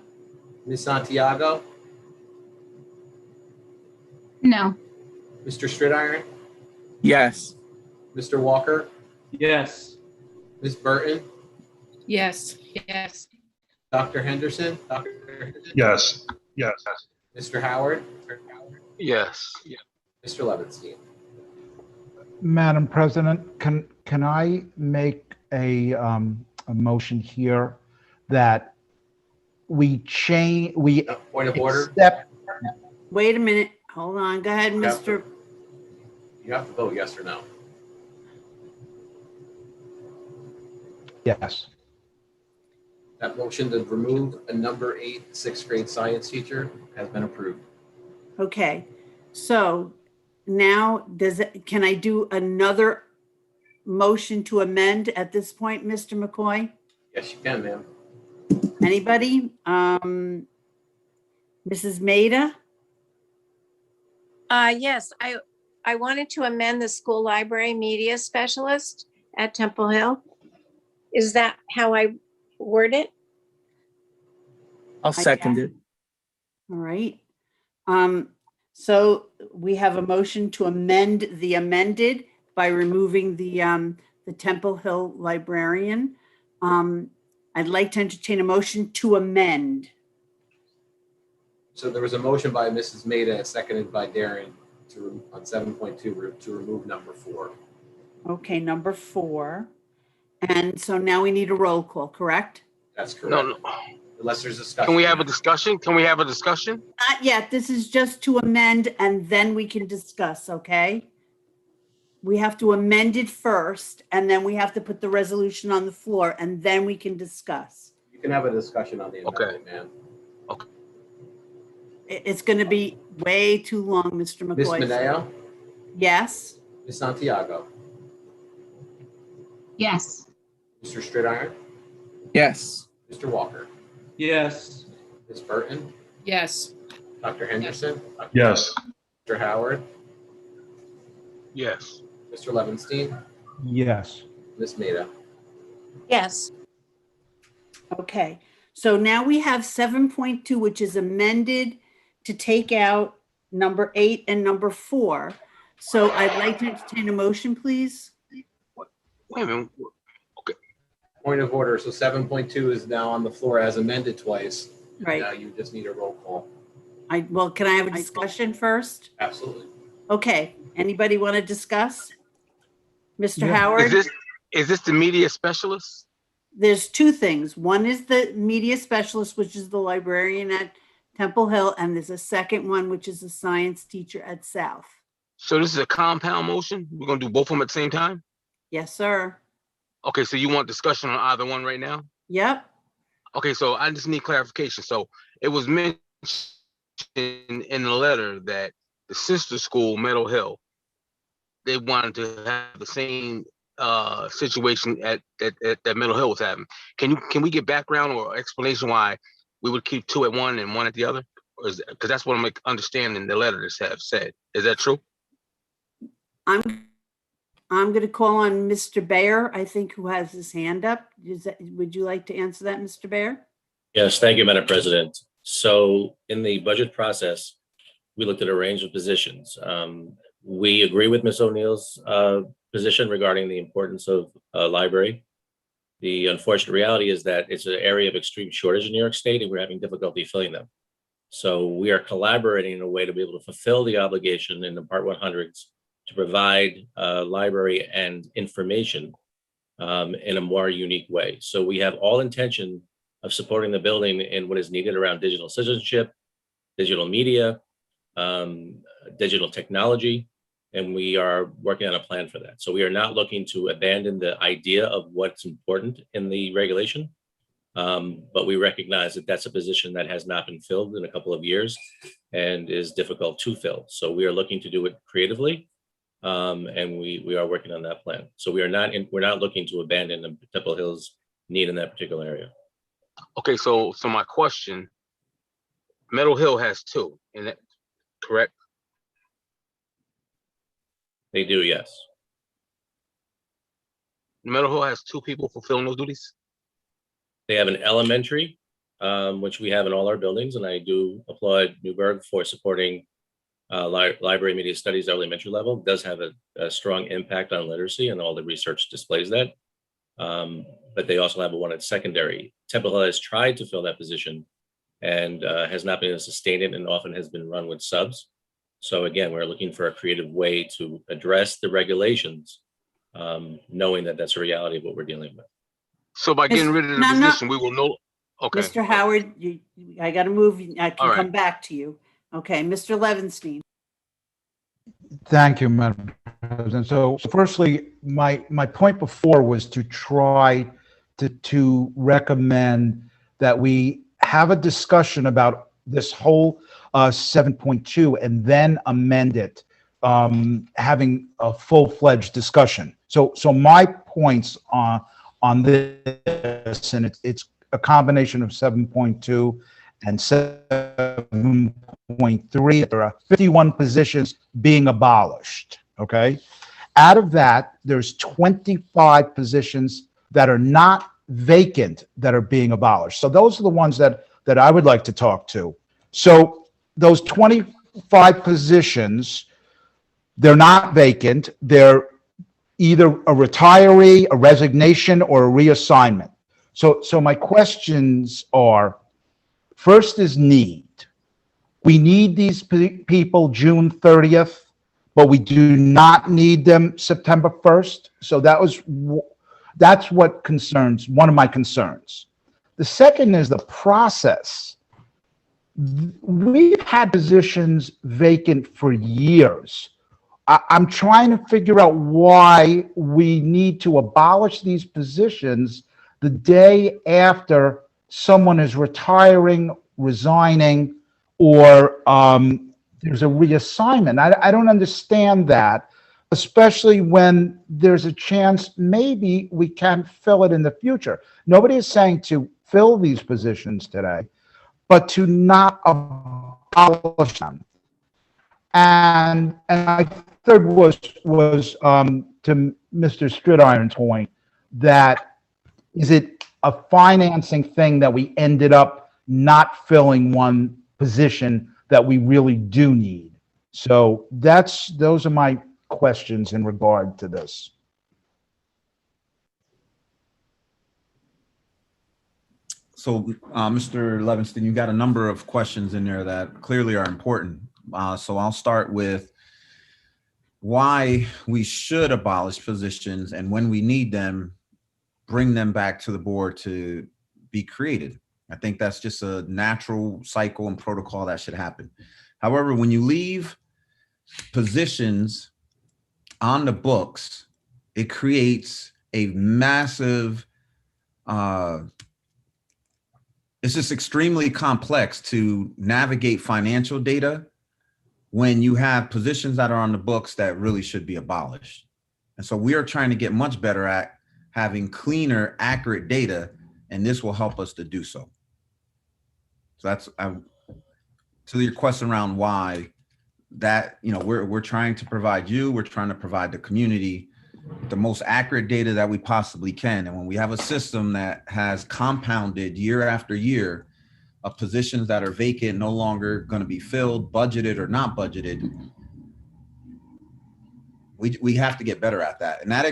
Miss Santiago, No. Mr. Stridiron, Yes. Mr. Walker, Yes. Miss Burton, Yes. Yes. Dr. Henderson? Yes. Yes. Mr. Howard? Yes. Mr. Levinstein? Madam President, can I make a motion here that we Point of order? accept, Wait a minute. Hold on. Go ahead, Yeah. Mr. You have to vote yes or no. yes. That motion to remove a number 8 sixth grade science teacher has been approved. Okay. So now can I do another motion to amend at this point, Mr. McCoy? Yes, you can, ma'am. Anybody? Mrs. Maida? Yes, I wanted to amend the school library media specialist at Temple Hill. Is that how I word it? I'll second it. All right. So we have a motion to amend the amended by removing the Temple Hill librarian. I'd like to entertain a motion to amend. So there was a motion by Mrs. Maida, seconded by Darren on 7.2 to remove number 4. Okay, number 4. And so now we need a roll call, correct? That's correct. No. Unless there's discussion. Can we have a discussion? Can we have a discussion? Not yet. This is just to amend and then we can discuss, okay? We have to amend it first and then we have to put the resolution on the floor and then we can discuss. You can have a discussion on the amendment, ma'am. It's going to be way too long, Mr. McCoy. Ms. Mineo? Yes. Ms. Santiago? Yes. Mr. Stridiron? Yes. Mr. Walker? Yes. Ms. Burton? Yes. Dr. Henderson? Yes. Mr. Howard? Yes. Mr. Levinstein? Yes. Ms. Maida? Yes. Okay. So now we have 7.2, which is amended to take out number 8 and number 4. So I'd like to entertain a motion, please. Wait a minute. Point of order. So 7.2 is now on the floor as amended twice. Right. Now you just need a roll call. Well, can I have a discussion first? Absolutely. Okay. Anybody want to discuss? Mr. Yeah. Howard? Is this the media specialist? There's 2 things. One is the media specialist, which is the librarian at Temple Hill, and there's a second one, which is a science teacher at South. So this is a compound motion? We're gonna do both of them at the same time? Yes, sir. Okay, so you want discussion on either one right now? Yep. Okay, so I just need clarification. So it was mentioned in the letter that the sister school, Meadow Hill, they wanted to have the same situation that Meadow Hill was having. Can we get background or explanation why we would keep 2 at one and 1 at the other? Or is because that's what I'm understanding the letter have said. Is that true? I'm going to call on Mr. Bayer, I think, who has his hand up. Would you like to answer that, Mr. Bayer? Yes, thank you, Madam President. So in the budget process, we looked at a range of positions. We agree with Ms. O'Neill's position regarding the importance of library. The unfortunate reality is that it's an area of extreme shortage in New York State, and we're having difficulty filling them. So we are collaborating in a way to be able to fulfill the obligation in the Part 100s to provide library and information in a more unique way. So we have all intention of supporting the building in what is needed around digital citizenship, digital media, digital technology, and we are working on a plan for that. So we are not looking to abandon the idea of what's important in the regulation, but we recognize that that's a position that has not been filled in a couple of years and is difficult to fill. So we are looking to do it creatively, and we are working on that plan. So we're not looking to abandon the Temple Hills need in that particular area. Okay, so my question, Meadow Hill has 2, and that correct? They do, yes. Meadow Hill has 2 people fulfilling those duties? They have an elementary, which we have in all our buildings, and I do applaud Newburgh for supporting library media studies at elementary level. It does have a strong impact on literacy, and all the research displays that. But they also have one at secondary. Temple Hill has tried to fill that position and has not been able to sustain it, and often has been run with subs. So again, we're looking for a creative way to address the regulations, knowing that that's a reality of what we're dealing with. So by getting rid of the position, we will know. Okay. Mr. Howard, I got to move. I can All right. come back to you. Okay, Mr. Levinstein. Thank you, Madam President. So firstly, my point before was to try to recommend that we have a discussion about this whole 7.2 and then amend it, having a full-fledged discussion. So my points on this, and it's a combination of 7.2 and 7.3. There are 51 positions being abolished, okay? Out of that, there's 25 positions that are not vacant that are being abolished. So those are the ones that I would like to talk to. So those 25 positions, they're not vacant. They're either a retiree, a resignation, or a reassignment. So my questions are, first is need. We need these people June 30th, but we do not need them September 1st. So that's what concerns, one of my concerns. The second is the process. We've had positions vacant for years. I'm trying to figure out why we need to abolish these positions the day after someone is retiring, resigning, or there's a reassignment. I don't understand that, especially when there's a chance maybe we can fill it in the future. Nobody is saying to fill these positions today, but to not abolish them. And my third was to Mr. Stridiron's point, that is it a financing thing that we ended up not filling one position that we really do need? So those are my questions in regard to this. So, Mr. Levinstein, you got a number of questions in there that clearly are important. So I'll start with why we should abolish positions, and when we need them, bring them back to the board to be created. I think that's just a natural cycle and protocol that should happen. However, when you leave positions on the books, it creates a massive, it's just extremely complex to navigate financial data when you have positions that are on the books that really should be abolished. And so we are trying to get much better at having cleaner, accurate data, and this will help us to do so. So that's to your question around why that, we're trying to provide we're trying to provide the community the most accurate data that we possibly can. And when we have a system that has compounded year after year of positions that are vacant, no longer going to be filled, budgeted or not budgeted, we have to get better at that. And that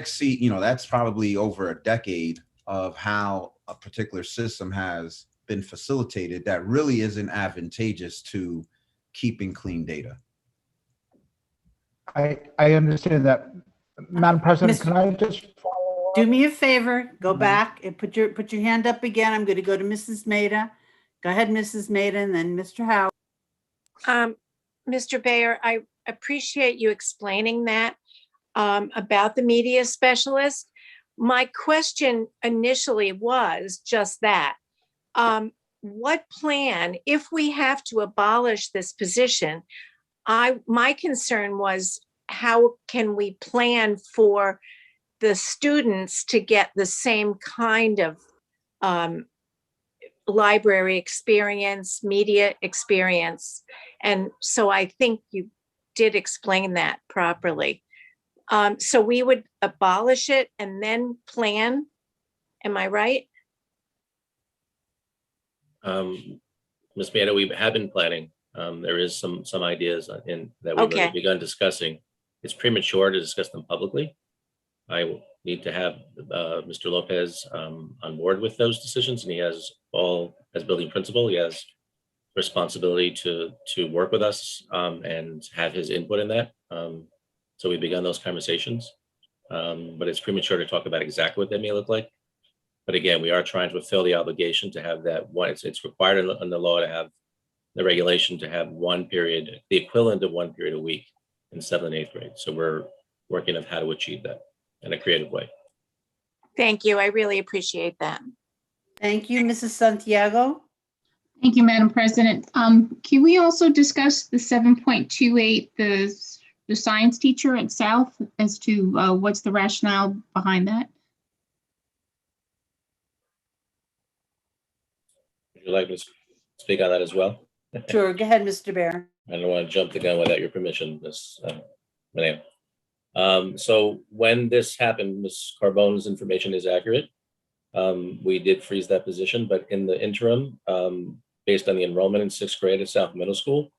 that's probably over a decade of how a particular system has been facilitated that really isn't advantageous to keeping clean data. I understand that. Madam President, can I just follow up? Do me a favor, go back and put your hand up again. I'm going to go to Mrs. Maida. Go ahead, Mrs. Maida, and then Mr. Howard. Mr. Bayer, I appreciate you explaining that about the media specialist. My question initially was just that. What plan, if we have to abolish this position, my concern was, how can we plan for the students to get the same kind of library experience, media experience? And so I think you did explain that properly. So we would abolish it and then plan. Am I right? Ms. Maida, we have been planning. There is some ideas that we've already begun discussing. It's premature to discuss them publicly. I need to have Mr. Lopez on board with those decisions, and he has as building principal, he has responsibility to work with us and have his input in that. So we've begun those conversations, but it's premature to talk about exactly what that may look like. But again, we are trying to fulfill the obligation to have that one. It's required in the law to have the regulation to have one period, the equivalent of one period a week in 7th and 8th grade. So we're working on how to achieve that in a creative way. Thank you. I really appreciate that. Thank you, Mrs. Santiago. Thank you, Madam President. Can we also discuss the 7.28, the science teacher at South, as to what's the rationale behind that? Would you like me to speak on that as well? Sure, go ahead, Mr. Bear. I don't want to jump the gun without your permission, Ms. Maneo. So when this happened, Ms. Carbone's information is accurate. We did freeze that position, but in the interim, based on the enrollment in 6th grade at South Middle School,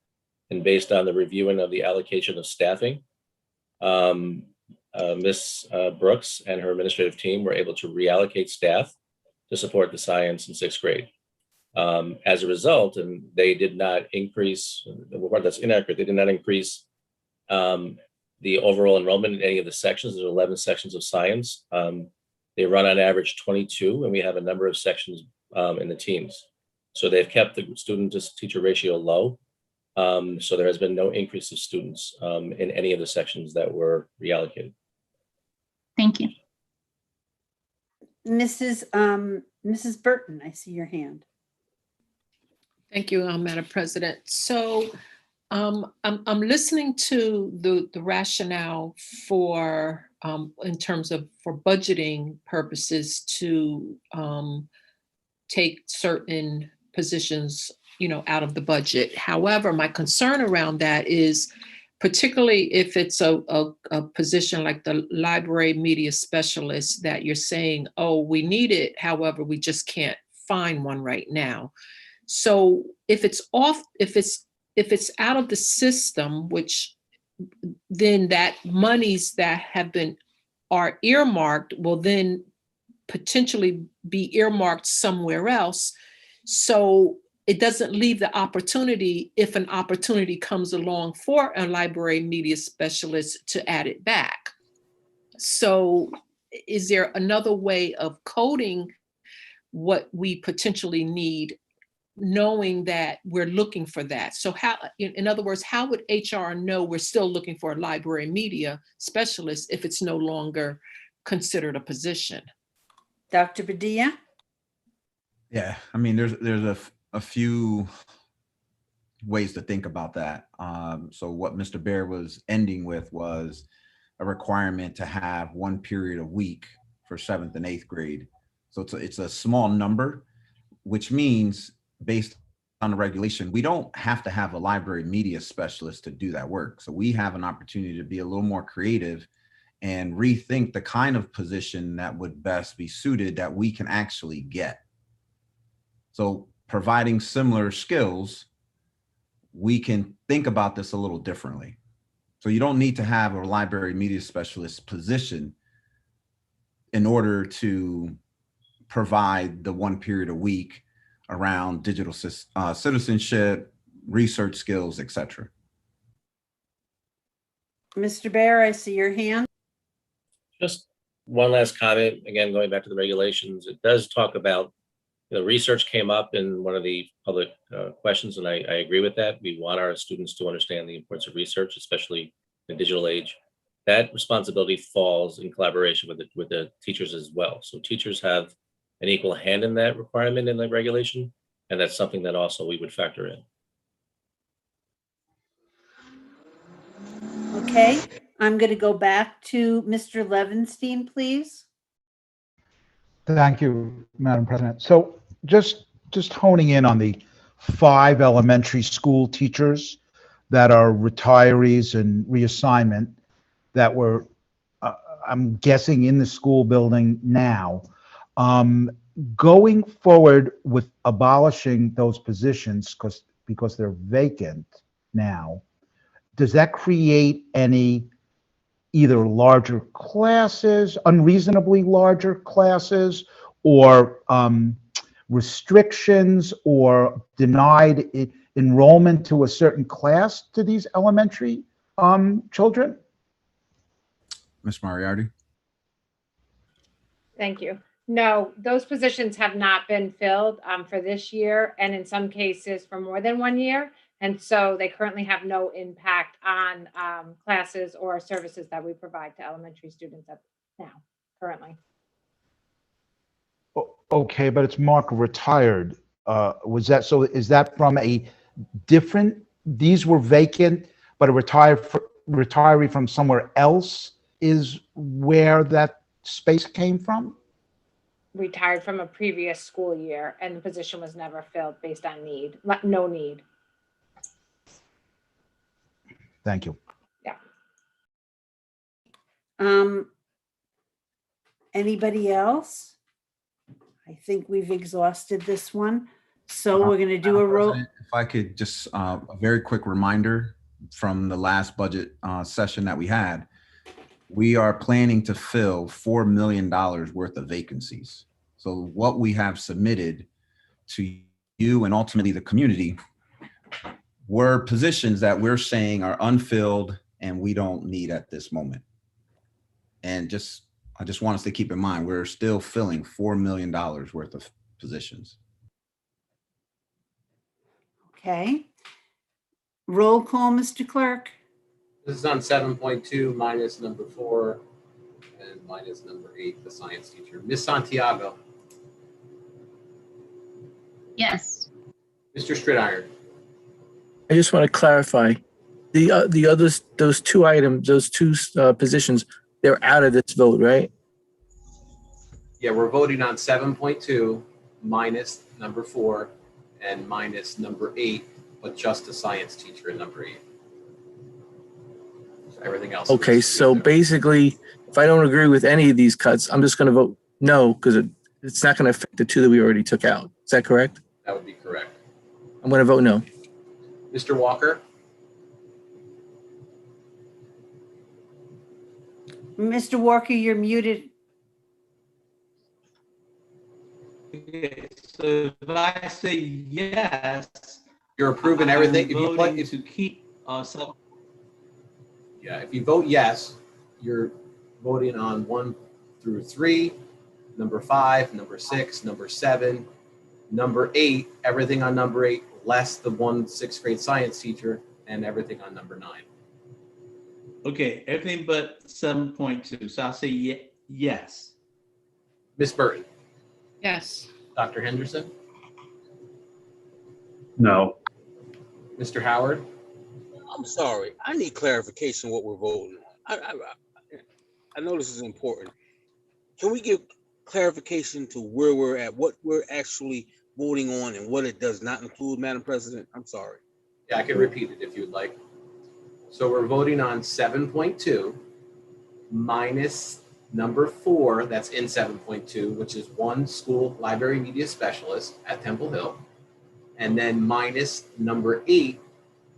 and based on the reviewing of the allocation of staffing, Ms. Brooks and her administrative team were able to reallocate staff to support the science in 6th grade. As a result, and they did not increase, the word that's inaccurate, they did not increase the overall enrollment in any of the sections. There's 11 sections of science. They run on average 22, and we have a number of sections in the teens. So they've kept the student to teacher ratio low. So there has been no increase of students in any of the sections that were reallocated. Thank you. Mrs. Burton, I see your hand. Thank you, Madam President. So I'm listening to the rationale for in terms of for budgeting purposes to take certain positions, out of the budget. However, my concern around that is particularly if it's a position like the library media specialist that you're saying, oh, we need it. However, we just can't find one right now. So if it's out of the system, which then that monies that are earmarked will then potentially be earmarked somewhere else. So it doesn't leave the opportunity, if an opportunity comes along for a library media specialist, to add it back. So is there another way of coding what we potentially need, knowing that we're looking for that? So how, in other words, how would HR know we're still looking for a library media specialist if it's no longer considered a position? Dr. Padilla? Yeah, I mean, there's a few ways to think about that. So what Mr. Bear was ending with was a requirement to have one period a week for 7th and 8th grade. So it's a small number, which means based on the regulation, we don't have to have a library media specialist to do that work. So we have an opportunity to be a little more creative and rethink the kind of position that would best be suited that we can actually get. So providing similar skills, we can think about this a little differently. So you don't need to have a library media specialist position in order to provide the one period a week around digital citizenship, research skills, etc. Mr. Bear, I see your hand. Just one last comment, again, going back to the regulations, it does talk about, research came up in one of the public questions, and I agree with that. We want our students to understand the importance of research, especially in the digital age. That responsibility falls in collaboration with the teachers as well. So teachers have an equal hand in that requirement in the regulation, and that's something that also we would factor in. Okay, I'm going to go back to Mr. Levenstein, please. Thank you, Madam President. So just honing in on the 5 elementary school teachers that are retirees and reassignment that were, I'm guessing, in the school building now. Going forward with abolishing those positions because they're vacant now, does that create any either larger classes, unreasonably larger classes, or restrictions or denied enrollment to a certain class to these elementary children? Ms. Moriarty? Thank you. No, those positions have not been filled for this year, and in some cases for more than 1 year. And so they currently have no impact on classes or services that we provide to elementary students currently. Okay, but it's marked retired. Was that, so is that from a different, these were vacant, but a retiree from somewhere else is where that space came from? Retired from a previous school year, and the position was never filled based on need, no need. Thank you. Yeah. Anybody else? I think we've exhausted this one. So we're going to do a roll. If I could just, a very quick reminder from the last budget session that we had, we are planning to fill $4 million worth of vacancies. So what we have submitted to you and ultimately the community were positions that we're saying are unfilled and we don't need at this moment. And I just want us to keep in mind, we're still filling $4 million worth of positions. Okay. Roll call, Mr. Clerk. This is on 7.2 minus number 4 and minus number 8, the science teacher. Ms. Santiago. Yes. Mr. Stridiron. I just want to clarify, the others, those two items, those two positions, they're out of this vote, right? Yeah, we're voting on 7.2 minus number 4 and minus number 8, but just the science teacher in number 8. So everything else. Okay, so basically, if I don't agree with any of these cuts, I'm just going to vote no, because it's not going to affect the two that we already took out. Is that correct? That would be correct. I'm going to vote no. Mr. Walker. Mr. Walker, you're muted. Okay, so if I say yes, You're approving everything. I'm If you voting to keep some. Yeah, if you vote yes, you're voting on 1 through 3, number 5, number 6, number 7, number 8, everything on number 8, less the 1 6th grade science teacher, and everything on number 9. Okay, everything but 7.2. So I'll say yes. Ms. Burton. Yes. Dr. Henderson. No. Mr. Howard. I'm sorry. I need clarification what we're voting on. I know this is important. Can we give clarification to where we're at, what we're actually voting on and what it does not include, Madam President? I'm sorry. Yeah, I can repeat it if you'd like. So we're voting on 7.2 minus number 4, that's in 7.2, which is 1 school library media specialist at Temple Hill, and then minus number 8,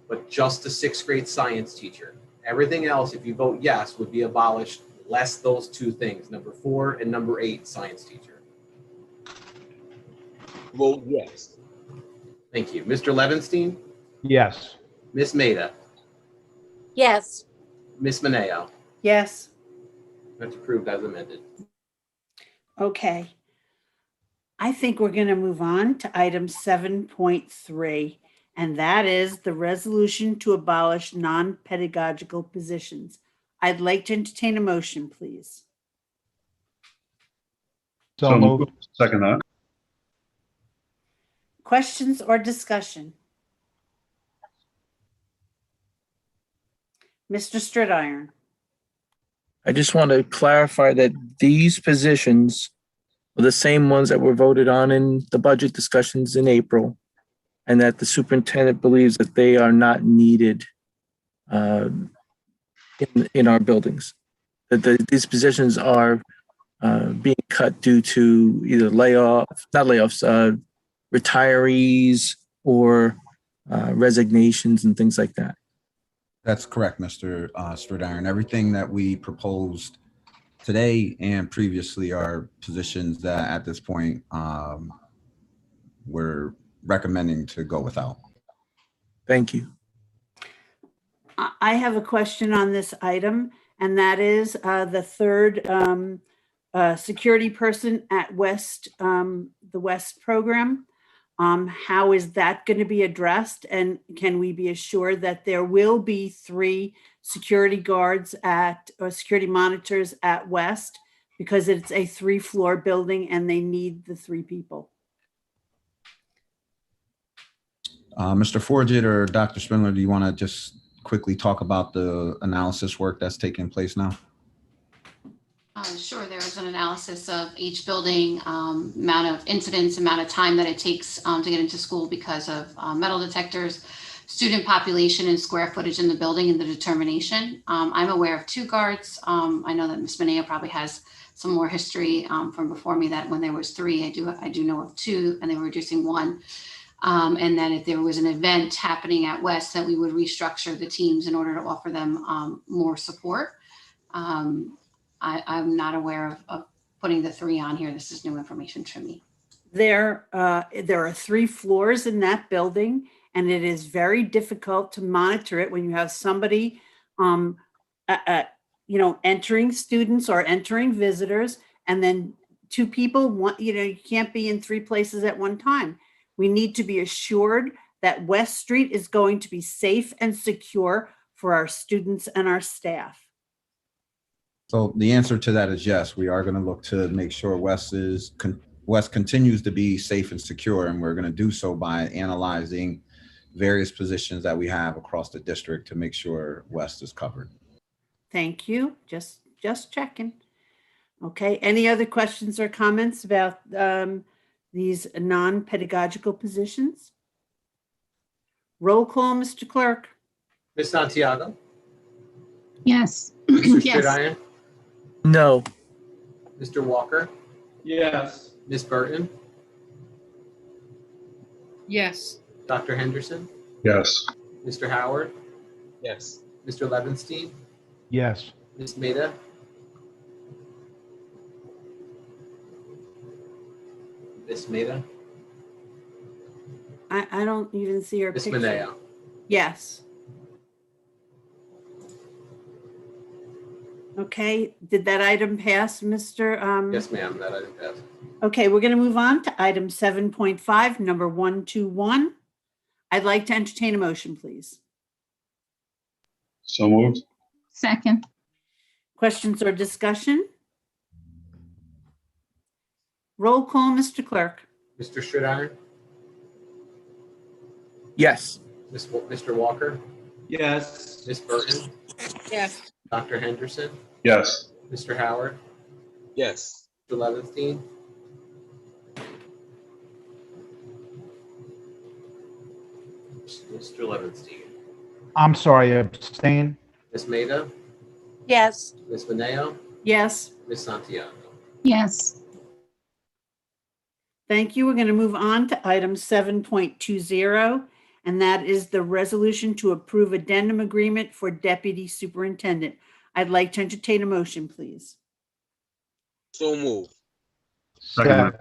but just a 6th grade science teacher. Everything else, if you vote yes, would be abolished, less those two things, number 4 and number 8, science teacher. Vote yes. Thank you. Mr. Levenstein. Yes. Ms. Maida. Yes. Ms. Mineo. Yes. That's approved as amended. Okay. I think we're going to move on to item 7.3, and that is the resolution to abolish non-pedagogical positions. I'd like to entertain a motion, please. So moved. Second that. Questions or discussion? Mr. Stridiron. I just want to clarify that these positions are the same ones that were voted on in the budget discussions in April, and that the superintendent believes that they are not needed in our buildings. That these positions are being cut due to either retirees or resignations and things like that. That's correct, Mr. Stridiron. Everything that we proposed today and previously are positions that at this point we're recommending to go without. Thank you. I have a question on this item, and that is the third security person at West, the West program. How is that going to be addressed? And can we be assured that there will be 3 security guards or security monitors at West, because it's a 3-floor building and they need the 3 people? Mr. Forget or Dr. Spindler, do you want to just quickly talk about the analysis work that's taking place now? Sure, there was an analysis of each building, amount of incidents, amount of time that it takes to get into school because of metal detectors, student population and square footage in the building, and the determination. I'm aware of 2 guards. I know that Ms. Mineo probably has some more history from before me, that when there was 3, I do know of 2, and they were reducing 1. And that if there was an event happening at West, that we would restructure the teams in order to offer them more support. I'm not aware of putting the 3 on here. This is new information to me. There are 3 floors in that building, and it is very difficult to monitor it when you have somebody, entering students or entering visitors, and then 2 people. You can't be in 3 places at one time. We need to be assured that West Street is going to be safe and secure for our students and our staff. So the answer to that is yes. We are going to look to make sure West continues to be safe and secure, and we're going to do so by analyzing various positions that we have across the district to make sure West is covered. Thank you. Just checking. Okay. Any other questions or comments about these non-pedagogical positions? Roll call, Mr. Clerk. Ms. Santiago? Yes. Mr. Yes. Stridiron? No. Mr. Walker? Yes. Ms. Burton? Yes. Dr. Henderson? Yes. Mr. Howard? Yes. Mr. Levinstein? Yes. Ms. Maida? Ms. Maida? I don't even see her Ms. picture. Mineo? Yes. Okay, did that item pass, Mr.? Yes, ma'am, that item passed. Okay, we're going to move on to item 7.5, number 121. I'd like to entertain a motion, please. So moved. Second. Questions or discussion? Roll call, Mr. Clerk. Mr. Stridiron? Yes. Mr. Walker? Yes. Ms. Burton? Yes. Dr. Henderson? Yes. Mr. Howard? Yes. Mr. Levinstein? Mr. Levinstein? I'm sorry, abstain. Ms. Maida? Yes. Ms. Mineo? Yes. Ms. Santiago? Yes. Thank you. We're going to move on to item 7.20, and that is the resolution to approve addendum agreement for deputy superintendent. I'd like to entertain a motion, please. So move. Second.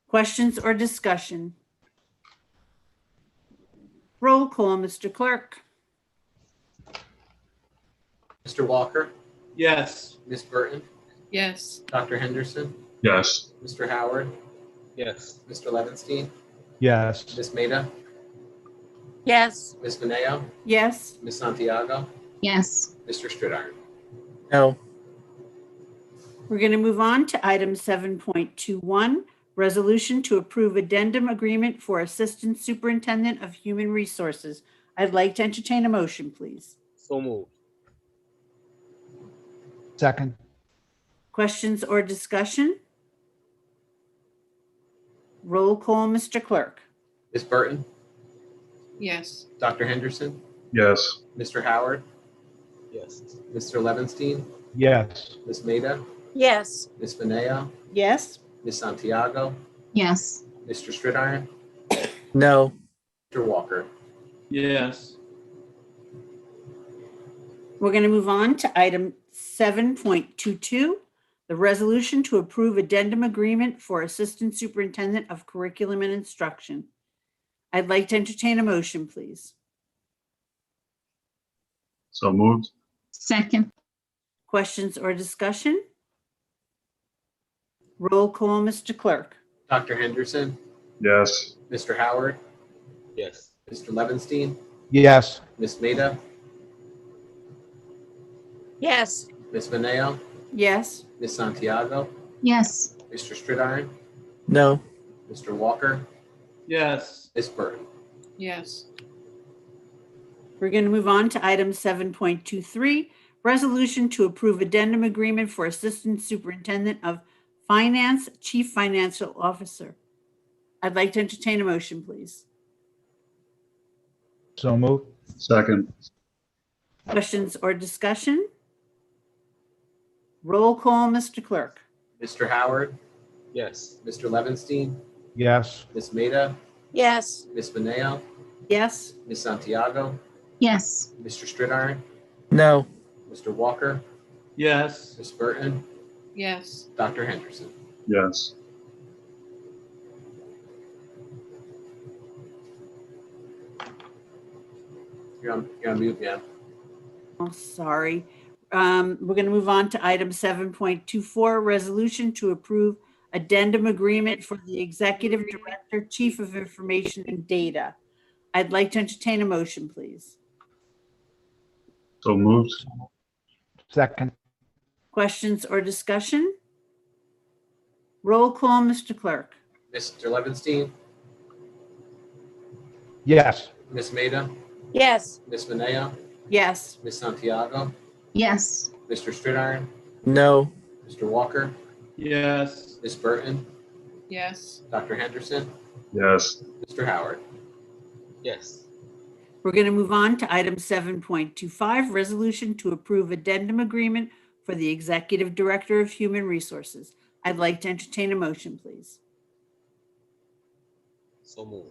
Questions or discussion? Roll call, Mr. Clerk. Mr. Walker? Yes. Ms. Burton? Yes. Dr. Henderson? Yes. Mr. Howard? Yes. Mr. Levinstein? Yes. Ms. Maida? Yes. Ms. Mineo? Yes. Ms. Santiago? Yes. Mr. Stridiron? No. We're going to move on to item 7.21, resolution to approve addendum agreement for assistant superintendent of human resources. I'd like to entertain a motion, please. So move. Second. Questions or discussion? Roll call, Mr. Clerk. Ms. Burton? Yes. Dr. Henderson? Yes. Mr. Howard? Yes. Mr. Levinstein? Yes. Ms. Maida? Yes. Ms. Mineo? Yes. Ms. Santiago? Yes. Mr. Stridiron? No. Mr. Walker? Yes. We're going to move on to item 7.22, the resolution to approve addendum agreement for Assistant Superintendent of Curriculum and Instruction. I'd like to entertain a motion, please. So moved. Second. Questions or discussion? Roll call, Mr. Clerk. Dr. Henderson, Yes. Mr. Howard, Yes. Mr. Levinstein, Yes. Ms. Maida, Yes. Ms. Mineo, Yes. Ms. Santiago, Yes. Mr. Stridarn, No. Mr. Walker, Yes. Ms. Burton. Yes. We're going to move on to item 7.23, resolution to approve addendum agreement for Assistant Superintendent of Finance, Chief Financial Officer. I'd like to entertain a motion, please. So moved. Second. Questions or discussion? Roll call, Mr. Clerk. Mr. Howard, Yes. Mr. Levinstein, Yes. Ms. Maida, Yes. Ms. Mineo, Yes. Ms. Santiago, Yes. Mr. Stridarn, No. Mr. Walker, Yes. Ms. Burton, Yes. Dr. Henderson. Yes. You're on mute, yeah. Oh, sorry. We're going to move on to item 7.24, resolution to approve addendum agreement for the Executive Director, Chief of Information and Data. I'd like to entertain a motion, please. So moved. Second. Questions or discussion? Roll call, Mr. Clerk. Mr. Levinstein, Yes. Ms. Maida, Yes. Ms. Mineo, Yes. Ms. Santiago, Yes. Mr. Stridarn, No. Mr. Walker, Yes. Ms. Burton, Yes. Dr. Henderson, Yes. Mr. Howard. Yes. We're going to move on to item 7.25, resolution to approve addendum agreement for the Executive Director of Human Resources. I'd like to entertain a motion, please. So moved.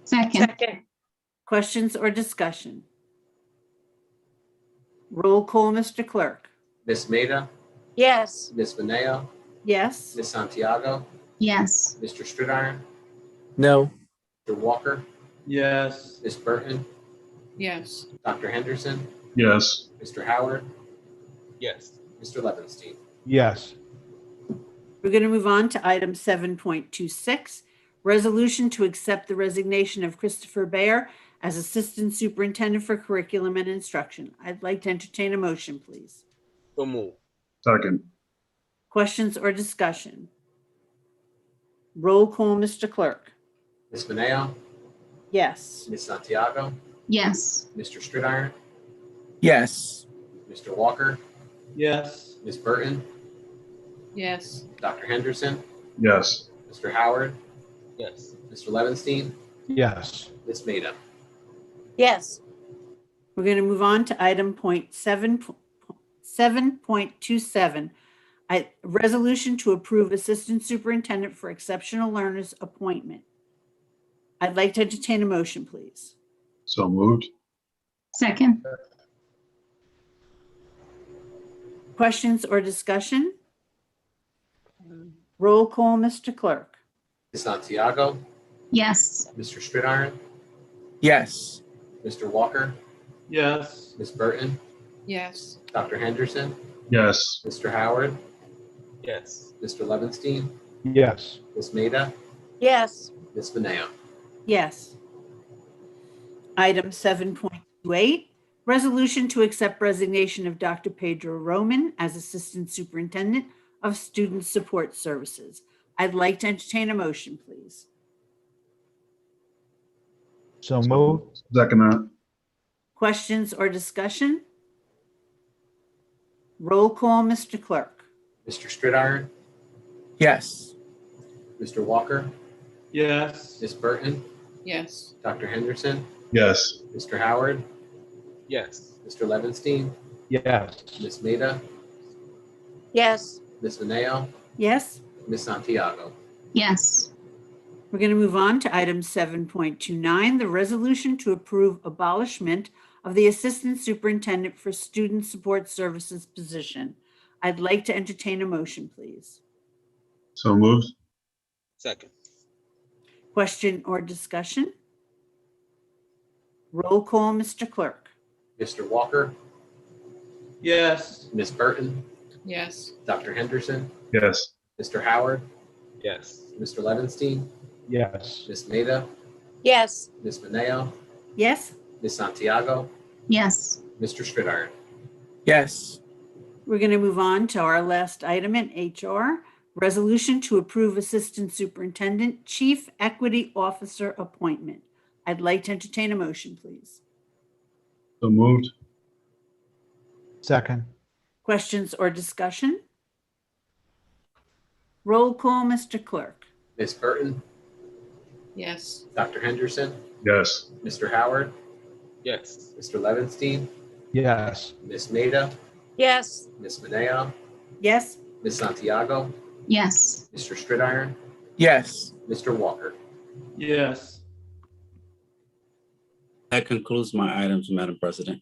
Second. Second. Questions or discussion? Roll call, Mr. Clerk. Ms. Maida, Yes. Ms. Mineo, Yes. Ms. Santiago, Yes. Mr. Stridarn, No. Mr. Walker, Yes. Ms. Burton, Yes. Dr. Henderson, Yes. Mr. Howard, Yes. Mr. Levinstein. Yes. We're going to move on to item 7.26, resolution to accept the resignation of Christopher Bayer as Assistant Superintendent for Curriculum and Instruction. I'd like to entertain a motion, please. So moved. Second. Questions or discussion? Roll call, Mr. Clerk. Ms. Mineo, Yes. Ms. Santiago, Yes. Mr. Stridarn, Yes. Mr. Walker, Yes. Ms. Burton, Yes. Dr. Henderson, Yes. Mr. Howard, Yes. Mr. Levinstein, Yes. Ms. Maida. Yes. We're going to move on to item 7.27, resolution to approve Assistant Superintendent for Exceptional Learners appointment. I'd like to entertain a motion, please. So moved. Second. Questions or discussion? Roll call, Mr. Clerk. Ms. Santiago, Yes. Mr. Stridarn, Yes. Mr. Walker, Yes. Ms. Burton, Yes. Dr. Henderson, Yes. Mr. Howard, Yes. Mr. Levinstein, Yes. Ms. Maida, Yes. Ms. Mineo. Yes. Item 7.28, resolution to accept resignation of Dr. Pedro Roman as Assistant Superintendent of Student Support Services. I'd like to entertain a motion, please. So moved. Second that. Questions or discussion? Roll call, Mr. Clerk. Mr. Stridarn, Yes. Mr. Walker, Yes. Ms. Burton, Yes. Dr. Henderson, Yes. Mr. Howard, Yes. Mr. Levinstein, Yes. Ms. Maida, Yes. Ms. Mineo, Yes. Ms. Santiago. Yes. We're going to move on to item 7.29, the resolution to approve abolishment of the Assistant Superintendent for Student Support Services position. I'd like to entertain a motion, please. So moved. Second. Question or discussion? Roll call, Mr. Clerk. Mr. Walker, Yes. Ms. Burton, Yes. Dr. Henderson, Yes. Mr. Howard, Yes. Mr. Levinstein, Yes. Ms. Maida, Yes. Ms. Mineo, Yes, Ms. Santiago, Yes. Mr. Stridiron. Yes. we're going to move on to our last item in HR, resolution to approve Assistant Superintendent Chief Equity Officer appointment. I'd like to entertain a motion, please. So moved. Second. Questions or discussion? Roll call, Mr. Clerk. Ms. Burton, Yes. Dr. Henderson, Yes. Mr. Howard, Yes. Mr. Levinstein, Yes. Ms. Maida, Yes. Ms. Mineo, Yes, Ms. Santiago, Yes. Mr. Stridiron, Yes. Mr. Walker. Yes. That concludes my items, Madam President.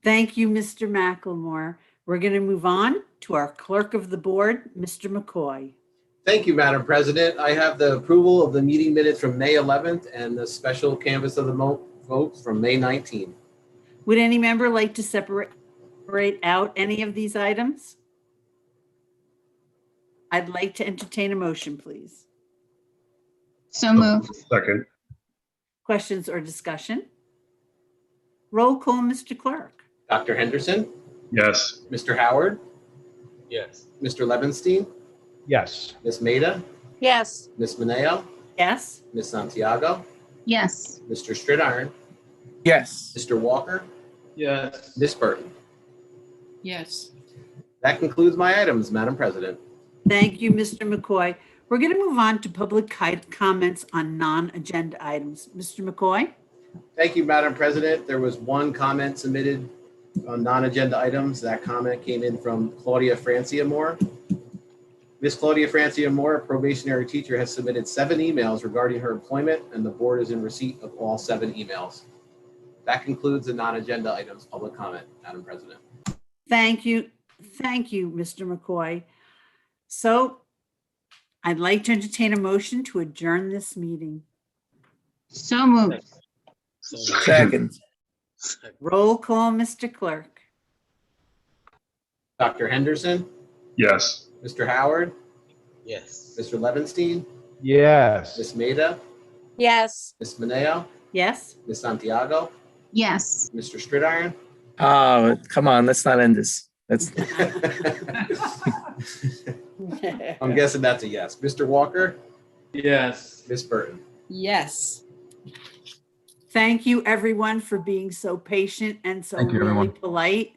thank you, Mr. McLemore. We're going to move on to our Clerk of the Board, Mr. McCoy. Thank you, Madam President. I have the approval of the meeting minutes from May 11th and the special canvass of the votes from May 19th. Would any member like to separate out any of these items? I'd like to entertain a motion, please. So moved. Second. Questions or discussion? Roll call, Mr. Clerk. Dr. Henderson, Yes. Mr. Howard, Yes. Mr. Levinstein, Yes. Ms. Maida, Yes. Ms. Mineo, Yes, Ms. Santiago, Yes. Mr. Stridiron, Yes. Mr. Walker, Yes. Ms. Burton. Yes. That concludes my items, Madam President. thank you, Mr. McCoy. We're going to move on to public comments on non-agenda items. Mr. McCoy? Thank you, Madam President. There was one comment submitted on non-agenda items. That comment came in from Claudia Francia Moore. Ms. Claudia Francia Moore, a probationary teacher, has submitted 7 emails regarding her employment, and the board is in receipt of all 7 emails. That concludes the non-agenda items public comment, Madam President. Thank you. Thank you, Mr. McCoy. So I'd like to entertain a motion to adjourn this meeting. So moved. Second. Roll call, Mr. Clerk. Dr. Henderson, Yes. Mr. Howard, Yes. Mr. Levinstein, Yes. Ms. Maida, Yes. Ms. Mineo, Yes, Ms. Santiago, Yes. Mr. Stridiron. Oh, come on, let's not end this. Let's, I'm guessing that's a yes. Mr. Walker, Yes. Ms. Burton. Yes. thank you, everyone, for being so patient and so Thank you, really everyone. polite.